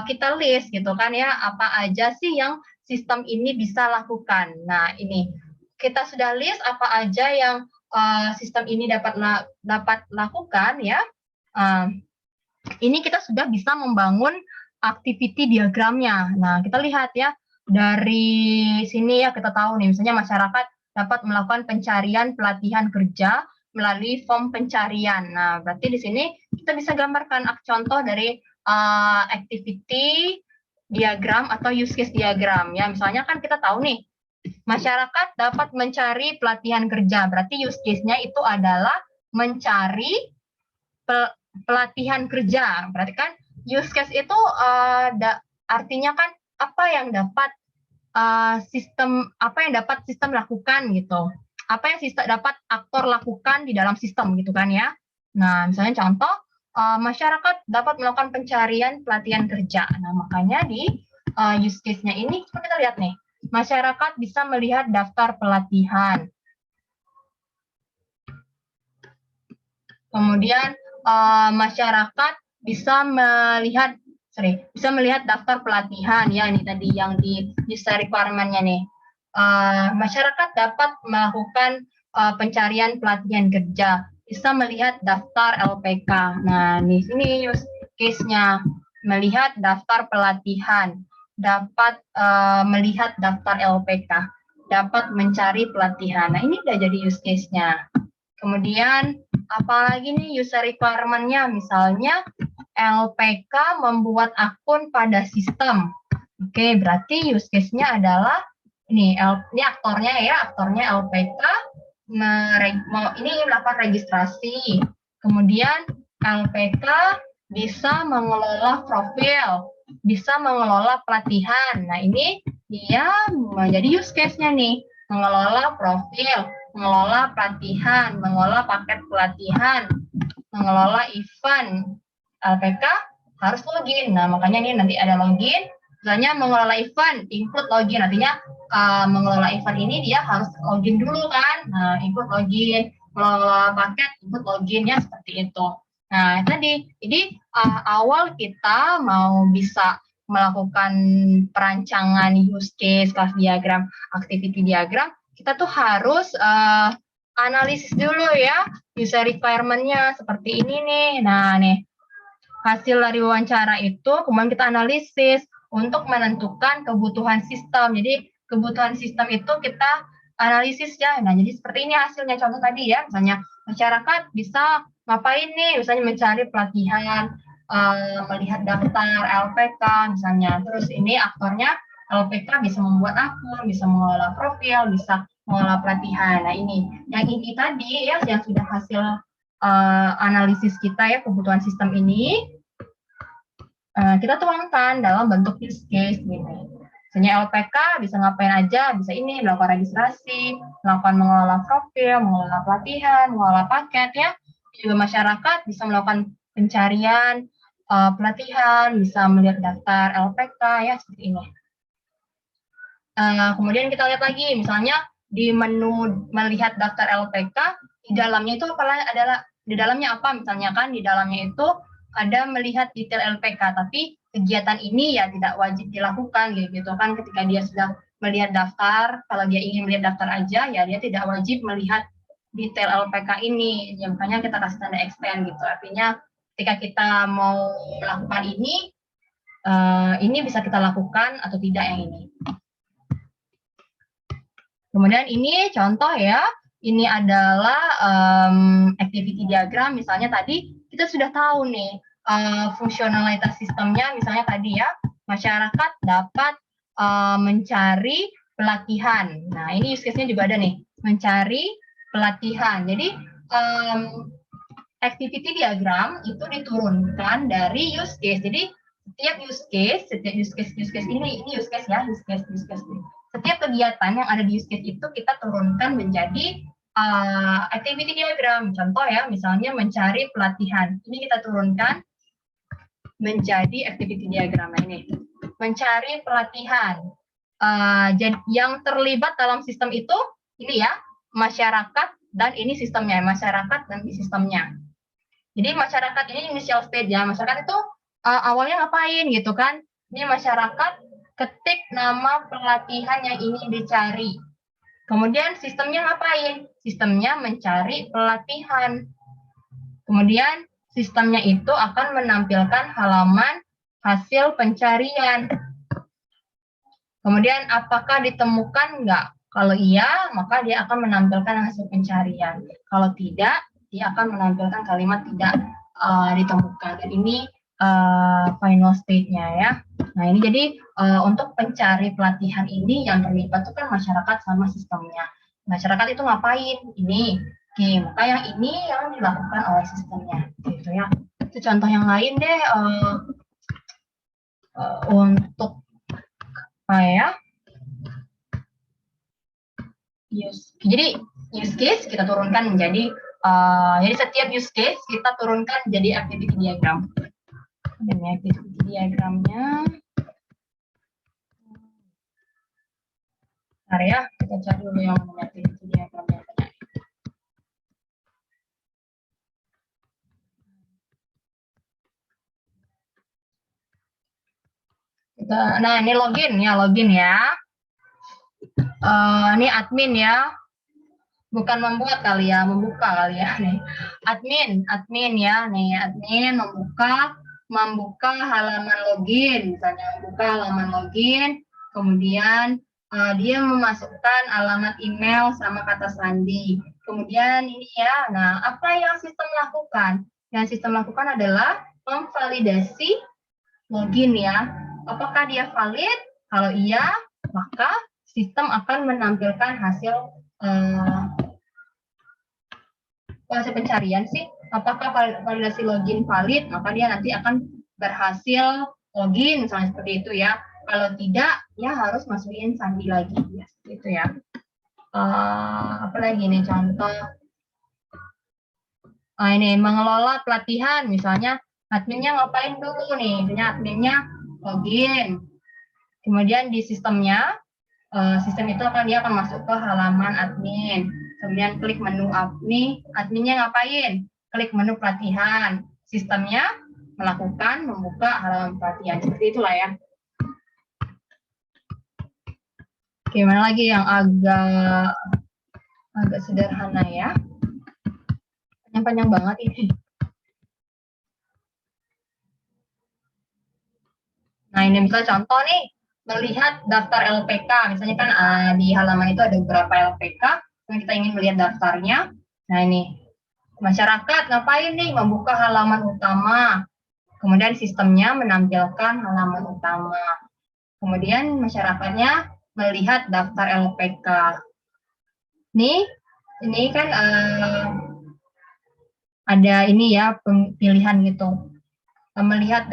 kita list gitu kan ya, apa aja sih yang sistem ini bisa lakukan. Nah, ini kita sudah list apa aja yang sistem ini dapat lakukan ya, ini kita sudah bisa membangun activity diagramnya. Nah, kita lihat ya, dari sini ya kita tahu nih, misalnya masyarakat dapat melakukan pencarian pelatihan kerja melalui form pencarian. Nah, berarti di sini kita bisa gambarkan contoh dari activity diagram atau use case diagram. Ya, misalnya kan kita tahu nih, masyarakat dapat mencari pelatihan kerja. Berarti use case-nya itu adalah mencari pelatihan kerja. Berarti kan use case itu artinya kan apa yang dapat sistem lakukan gitu. Apa yang dapat aktor lakukan di dalam sistem gitu kan ya. Nah, misalnya contoh masyarakat dapat melakukan pencarian pelatihan kerja. Nah, makanya di use case-nya ini kita lihat nih. Masyarakat bisa melihat daftar pelatihan. Kemudian masyarakat bisa melihat daftar pelatihan ya, ini tadi yang di user requirement-nya nih. Masyarakat dapat melakukan pencarian pelatihan kerja, bisa melihat daftar LPK. Nah, di sini use case-nya melihat daftar pelatihan, dapat melihat daftar LPK, dapat mencari pelatihan. Nah, ini udah jadi use case-nya. Kemudian apalagi nih user requirement-nya, misalnya LPK membuat akun pada sistem. Oke, berarti use case-nya adalah ini aktornya LPK ini melakukan registrasi. Kemudian LPK bisa mengelola profil, bisa mengelola pelatihan. Nah, ini dia menjadi use case-nya nih, mengelola profil, mengelola pelatihan, mengelola paket pelatihan, mengelola event. LPK harus login. Nah, makanya ini nanti ada login. Misalnya mengelola event, include login. Artinya mengelola event ini dia harus login dulu kan. Nah, include login, mengelola paket, include loginnya seperti itu. Nah, tadi. Jadi awal kita mau bisa melakukan perancangan use case, class diagram, activity diagram, kita tuh harus analisis dulu ya user requirement-nya seperti ini nih. Nah, nih hasil dari wawancara itu kemudian kita analisis untuk menentukan kebutuhan sistem. Jadi kebutuhan sistem itu kita analisis ya. Nah, jadi seperti ini hasilnya. Contoh tadi ya, misalnya masyarakat bisa ngapain nih? Misalnya mencari pelatihan, melihat daftar LPK misalnya. Terus ini aktornya LPK bisa membuat akun, bisa mengelola profil, bisa mengelola pelatihan. Nah, yang ini tadi ya yang sudah hasil analisis kita ya kebutuhan sistem ini kita tuangkan dalam bentuk use case gitu. Misalnya LPK bisa ngapain aja, bisa ini melakukan registrasi, melakukan mengelola profil, mengelola pelatihan, mengelola paket ya. Juga masyarakat bisa melakukan pencarian pelatihan, bisa melihat daftar LPK ya seperti ini. Kemudian kita lihat lagi, misalnya di menu melihat daftar LPK, di dalamnya itu di dalamnya apa? Misalnya kan di dalamnya itu ada melihat detail LPK, tapi kegiatan ini ya tidak wajib dilakukan gitu kan. Ketika dia sudah melihat daftar, kalau dia ingin melihat daftar aja ya dia tidak wajib melihat detail LPK ini. Ya, makanya kita kasih tanda expand gitu. Artinya ketika kita mau melakukan ini bisa kita lakukan atau tidak yang ini. Kemudian ini contoh ya, ini adalah activity diagram. Misalnya tadi kita sudah tahu nih fungsionalitas sistemnya. Misalnya tadi ya, masyarakat dapat mencari pelatihan. Nah, ini use case-nya juga ada nih, mencari pelatihan. Jadi activity diagram itu diturunkan dari use case. Jadi setiap use case ini use case ya, use case. Setiap kegiatan yang ada di use case itu kita turunkan menjadi activity diagram. Contoh ya, misalnya mencari pelatihan. Ini kita turunkan menjadi activity diagram. Nah, ini mencari pelatihan. Yang terlibat dalam sistem itu ini ya, masyarakat dan ini sistemnya, masyarakat dan ini sistemnya. Jadi masyarakat ini initial stage ya, masyarakat itu awalnya ngapain gitu kan? Ini masyarakat ketik nama pelatihan yang ingin dicari. Kemudian sistemnya ngapain? sistemnya mencari pelatihan. Kemudian sistemnya itu akan menampilkan halaman hasil pencarian. Kemudian apakah ditemukan enggak? Kalau iya, maka dia akan menampilkan hasil pencarian. Kalau tidak, dia akan menampilkan kalimat tidak ditemukan. Dan ini final state-nya ya. Nah ini jadi untuk pencari pelatihan ini yang terlibat itu kan masyarakat sama sistemnya. Masyarakat itu ngapain? Ini. Oke, maka yang ini yang dilakukan oleh sistemnya. Gitu ya. Itu contoh yang lain deh untuk apa ya? Jadi use case kita turunkan menjadi jadi setiap use case kita turunkan jadi activity diagram. Ini activity diagramnya. Bentar ya, kita cari dulu yang namanya activity diagramnya. Nah ini login ya. Ini admin ya. Bukan membuat kali ya, membuka kali ya nih. Admin ya, nih admin membuka halaman login, misalnya membuka halaman login, kemudian dia memasukkan alamat email sama kata sandi. Kemudian ini ya, nah apa yang sistem lakukan? Yang sistem lakukan adalah memvalidasi login ya. Apakah dia valid? Kalau iya, maka sistem akan menampilkan hasil pencarian sih, apakah validasi login valid, maka dia nanti akan berhasil login, misalnya seperti itu ya. Kalau tidak, ya harus masukin sandi lagi, ya seperti itu ya. Apa lagi nih contoh? Ini mengelola pelatihan, misalnya adminnya ngapain dulu nih? Misalnya adminnya login, kemudian di sistemnya, sistem itu dia akan masuk ke halaman admin. Kemudian klik menu adminnya ngapain? Klik menu pelatihan. Sistemnya melakukan membuka halaman pelatihan. Seperti itulah ya. Oke, mana lagi yang agak sederhana ya? Panjang-panjang banget ini. Nah, ini misalnya contoh nih, melihat daftar LPK. Misalnya kan di halaman itu ada beberapa LPK. Kita ingin melihat daftarnya. Nah ini, masyarakat ngapain nih? Membuka halaman utama. Kemudian sistemnya menampilkan halaman utama. Kemudian masyarakatnya melihat daftar LPK. Ini kan ada ini ya, pilihan gitu. Melihat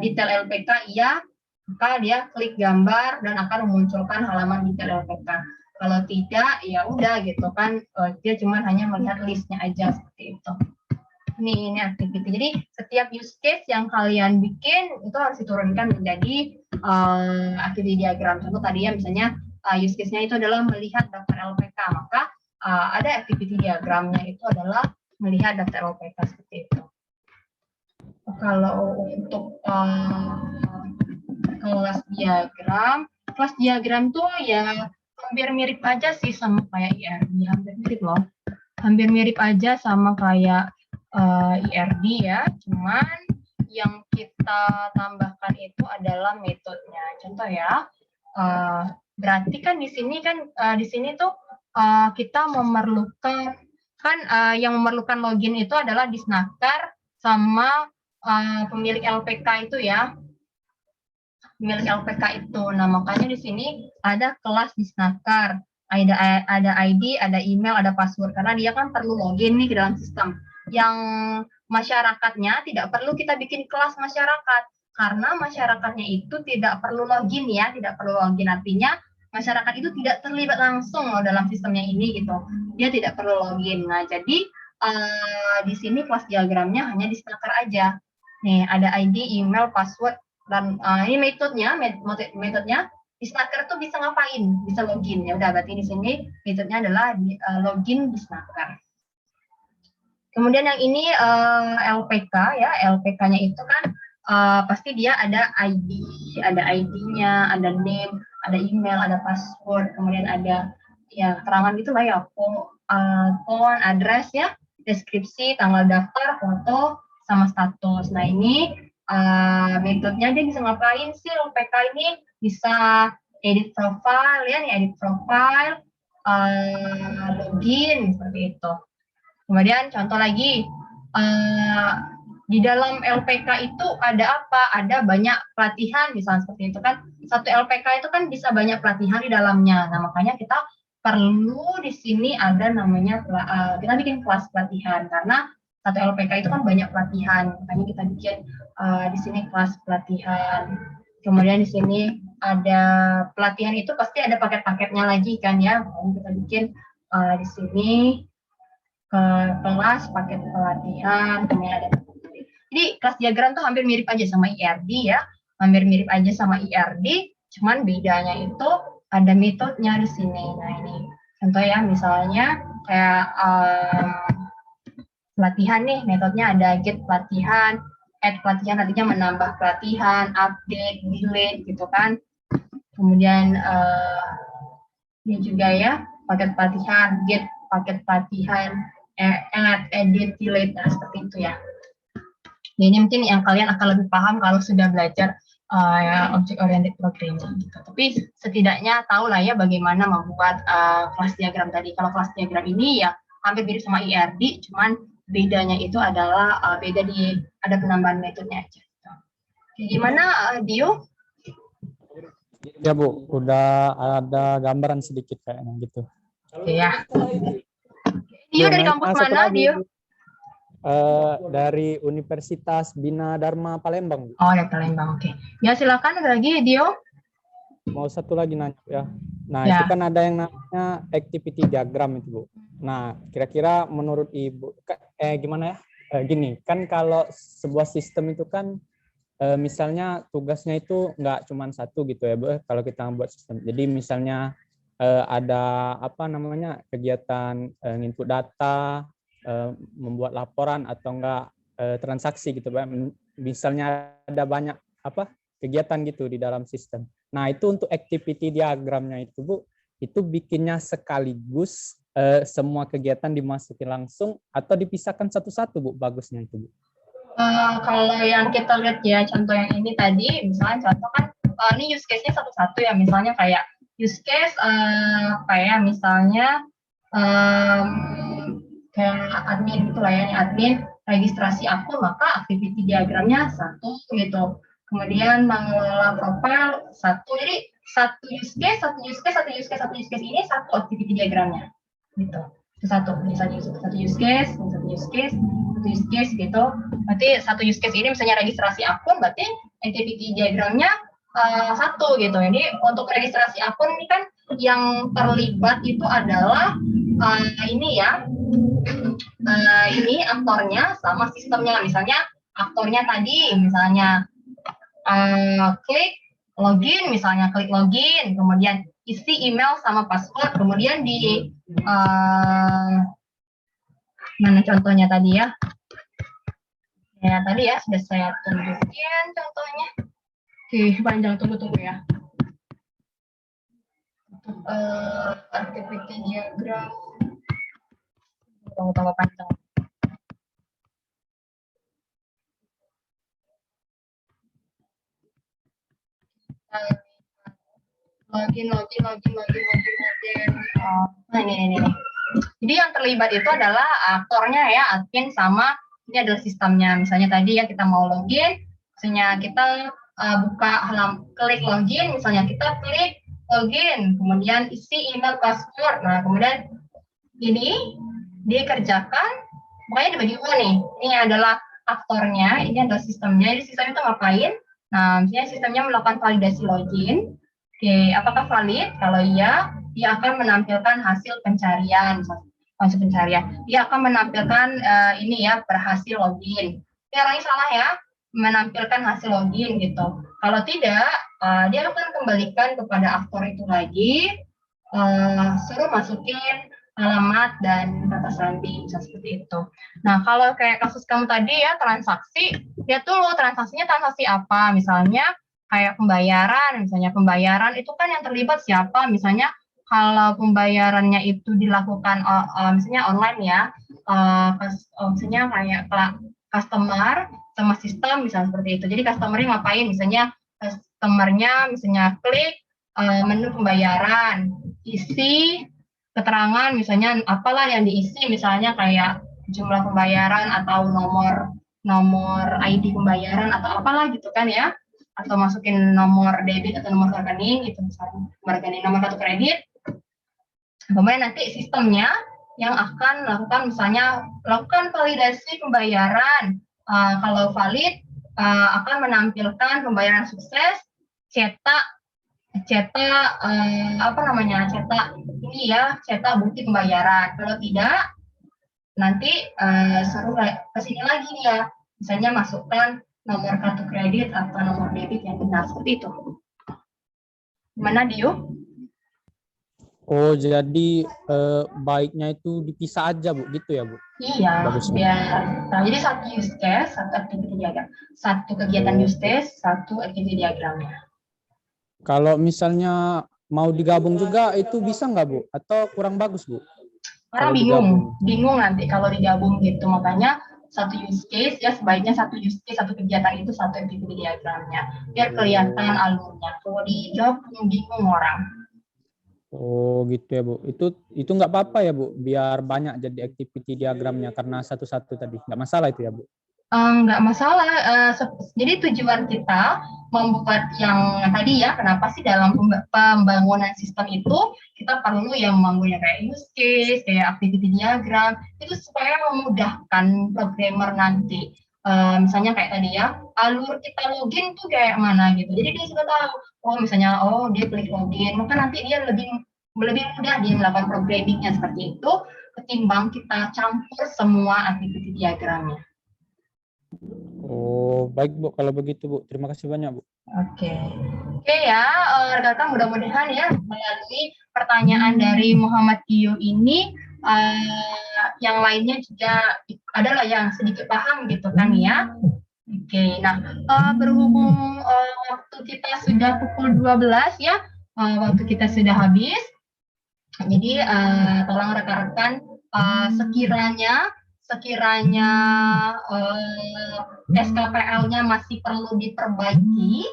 detail LPK, iya. Maka dia klik gambar dan akan memunculkan halaman detail LPK. Kalau tidak, ya udah gitu kan, dia cuma hanya melihat listnya aja seperti itu. Ini activity. Jadi setiap use case yang kalian bikin itu harus diturunkan menjadi activity diagram. Contoh tadi ya misalnya use case-nya itu adalah melihat daftar LPK, maka ada activity diagramnya itu adalah melihat daftar LPK seperti itu. Kalau untuk kelas diagram tuh ya hampir mirip aja sih sama kayak IRD, hampir mirip loh. Hampir mirip aja sama kayak IRD ya, cuman yang kita tambahkan itu adalah metodenya. Contoh ya, berarti kan di sini tuh kita memerlukan yang memerlukan login itu adalah Disnaker sama pemilik LPK itu ya. Milik LPK itu. Nah, makanya di sini ada kelas Disnaker. Ada ID, ada email, ada password. Karena dia kan perlu login nih ke dalam sistem. Yang masyarakatnya tidak perlu kita bikin kelas masyarakat. Karena masyarakatnya itu tidak perlu login ya. Tidak perlu login. Artinya masyarakat itu tidak terlibat langsung loh dalam sistemnya ini gitu. Dia tidak perlu login. Nah, jadi di sini kelas diagramnya hanya Disnaker aja. Nih, ada ID, email, password, dan ini metodenya Disnaker tuh bisa ngapain? Bisa login. Ya udah, berarti di sini metodenya adalah login Disnaker. Kemudian yang ini LPK ya, LPK-nya itu kan pasti dia ada ID, ada ID-nya, ada name, ada email, ada password, kemudian ada ya keterangan gitu lah ya, phone, address ya, deskripsi, tanggal daftar, foto, sama status. Nah ini metodenya dia bisa ngapain sih LPK ini? Bisa edit profile ya, nih edit profile, login seperti itu. Kemudian contoh lagi, di dalam LPK itu ada apa? Ada banyak pelatihan misalnya seperti itu kan. Satu LPK itu kan bisa banyak pelatihan di dalamnya. Nah, makanya kita perlu di sini ada namanya kita bikin kelas pelatihan karena satu LPK itu kan banyak pelatihan. Makanya kita bikin di sini kelas pelatihan. Kemudian di sini ada pelatihan itu pasti ada paket-paketnya lagi kan ya. Makanya kita bikin di sini kelas paket pelatihan, kemudian ada. Jadi kelas diagram tuh hampir mirip aja sama IRD ya, hampir mirip aja sama IRD, cuman bedanya itu ada metodenya di sini. Nah ini contoh ya, misalnya kayak pelatihan nih, metodenya ada get pelatihan, add pelatihan, artinya menambah pelatihan, update, delete gitu kan. Kemudian ini juga ya, paket pelatihan, get paket pelatihan, add, edit, delete, nah seperti itu ya. Ini mungkin yang kalian akan lebih paham kalau sudah belajar object oriented programming. Gitu. Tapi setidaknya tahu lah ya bagaimana membuat kelas diagram tadi. Kalau kelas diagram ini ya hampir mirip sama IRD, cuman bedanya itu adalah beda di ada penambahan metodenya aja. Gitu. Oke, gimana Dio? Ya Bu, udah ada gambaran sedikit kayaknya gitu. Oke ya. Dio dari kampus mana Dio? Dari Universitas Bina Dharma Palembang. Oh, dari Palembang, oke. Ya silakan ada lagi Dio. Mau satu lagi nanya ya. Nah ya. Itu kan ada yang namanya activity diagram itu Bu. Nah kira-kira menurut Ibu, gimana ya? Gini, kan kalau sebuah sistem itu kan misalnya tugasnya itu nggak cuma satu gitu ya Bu. Kalau kita buat sistem. Jadi misalnya ada apa namanya kegiatan input data, membuat laporan atau enggak transaksi gitu Pak. Misalnya ada banyak apa kegiatan gitu di dalam sistem. Nah, itu untuk activity diagramnya itu Bu, itu bikinnya sekaligus semua kegiatan dimasukin langsung atau dipisahkan satu-satu Bu, bagusnya itu Bu. Kalau yang kita lihat ya contoh yang ini tadi, misalnya contoh kan ini use case-nya satu-satu ya, misalnya kayak use case kayak misalnya kayak admin gitu lah ya, admin registrasi akun, maka activity diagramnya satu gitu. Kemudian mengelola profile satu, jadi satu use case ini satu activity diagramnya gitu. Satu use case gitu. Berarti satu use case ini misalnya registrasi akun, berarti activity diagramnya satu gitu. Jadi untuk registrasi akun ini kan yang terlibat itu adalah ini ya, ini aktornya sama sistemnya. Misalnya aktornya tadi misalnya klik login, kemudian isi email sama password, kemudian di mana contohnya tadi ya? Ya tadi ya sudah saya tunjukin contohnya. Oke, panjang, tunggu ya. Activity diagram. Tunggu panjang. Login. Nah ini. Jadi yang terlibat itu adalah aktornya ya, admin sama ini adalah sistemnya. Misalnya tadi ya kita mau login, misalnya kita klik login, misalnya kita klik login, kemudian isi email password. Nah kemudian ini dikerjakan, pokoknya dibagi dua nih. Ini adalah aktornya, ini adalah sistemnya. Jadi sistem itu ngapain? Nah misalnya sistemnya melakukan validasi login. Oke, apakah valid? Kalau iya, dia akan menampilkan hasil pencarian. Dia akan menampilkan ini ya, berhasil login. Yang salah ya, menampilkan hasil login gitu. Kalau tidak, dia akan kembalikan kepada aktor itu lagi, suruh masukin alamat dan kata sandi, bisa seperti itu. Nah, kalau kayak kasus kamu tadi ya, transaksi, lihat dulu transaksinya transaksi apa. Misalnya, kayak pembayaran itu kan yang terlibat siapa, misalnya kalau pembayarannya itu dilakukan misalnya online ya, misalnya kayak customer sama sistem misalnya seperti itu. Jadi customer-nya ngapain? Misalnya customer-nya misalnya klik menu pembayaran, isi keterangan misalnya apalah yang diisi, misalnya kayak jumlah pembayaran atau nomor ID pembayaran atau apalah gitu kan ya, atau masukin nomor debit atau nomor rekening gitu, misalnya nomor rekening, nomor kartu kredit. Kemudian nanti sistemnya yang akan melakukan misalnya lakukan validasi pembayaran. Kalau valid akan menampilkan pembayaran sukses, cetak apa namanya, cetak ini ya, cetak bukti pembayaran. Kalau tidak, nanti suruh ke sini lagi dia, misalnya masukkan nomor kartu kredit atau nomor debit yang benar, seperti itu. Gimana Dio? Oh, jadi baiknya itu dipisah aja, Bu, gitu ya, Bu? Iya, Bagus, Bu. nah, jadi satu use case, satu activity diagram, satu kegiatan use case, satu activity diagramnya. Kalau misalnya mau digabung juga itu bisa nggak, Bu? Atau kurang bagus, Bu? Orang bingung nanti kalau digabung gitu, makanya satu use case ya, sebaiknya satu use case, satu kegiatan itu satu activity diagramnya, biar kelihatan alurnya. Kalau digabung bingung orang. Oh gitu ya, Bu. Itu nggak apa-apa ya, Bu? Biar banyak jadi activity diagramnya karena satu-satu tadi. Nggak masalah itu ya, Bu? Nggak masalah. Jadi tujuan kita membuat yang tadi ya, kenapa sih dalam pembangunan sistem itu kita perlu yang membangunnya kayak use case, kayak activity diagram, itu supaya memudahkan programmer nanti. Misalnya kayak tadi ya, alur kita login tuh kayak mana gitu. Jadi dia sudah tahu, misalnya dia klik login, maka nanti dia lebih mudah dia melakukan programmingnya seperti itu, ketimbang kita campur semua activity diagramnya. Oh, baik, Bu. Kalau begitu, Bu. Terima kasih banyak, Bu. Oke ya, rekan-rekan, mudah-mudahan ya melalui pertanyaan dari Muhammad Dio ini yang lainnya juga adalah yang sedikit paham gitu kan ya. Oke, nah berhubung waktu kita sudah pukul 12 ya, waktu kita sudah habis. Jadi tolong rekan-rekan sekiranya SKPL-nya masih perlu diperbaiki,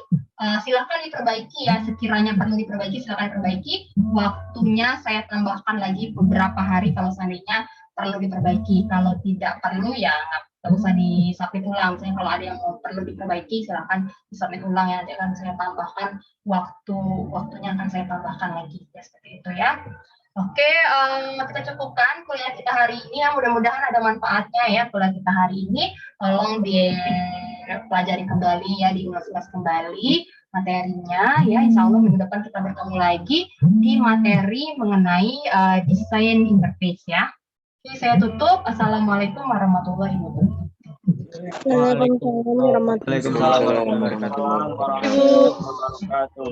silakan diperbaiki ya. Sekiranya perlu diperbaiki, silakan perbaiki. Waktunya saya tambahkan lagi beberapa hari kalau seandainya perlu diperbaiki. Kalau tidak perlu ya nggak usah disubmit ulang. Misalnya kalau ada yang mau perlu diperbaiki, silakan disubmit ulang ya. Nanti akan saya tambahkan waktunya akan saya tambahkan lagi ya, seperti itu ya. Oke, kita cukupkan kuliah kita hari ini ya. Mudah-mudahan ada manfaatnya ya kuliah kita hari ini. Tolong dipelajari kembali ya, diulas-ulas kembali materinya ya. Insya Allah minggu depan kita bertemu lagi di materi mengenai desain interface ya. Oke, saya tutup. Assalamualaikum warahmatullahi wabarakatuh. Waalaikumsalam warahmatullahi wabarakatuh.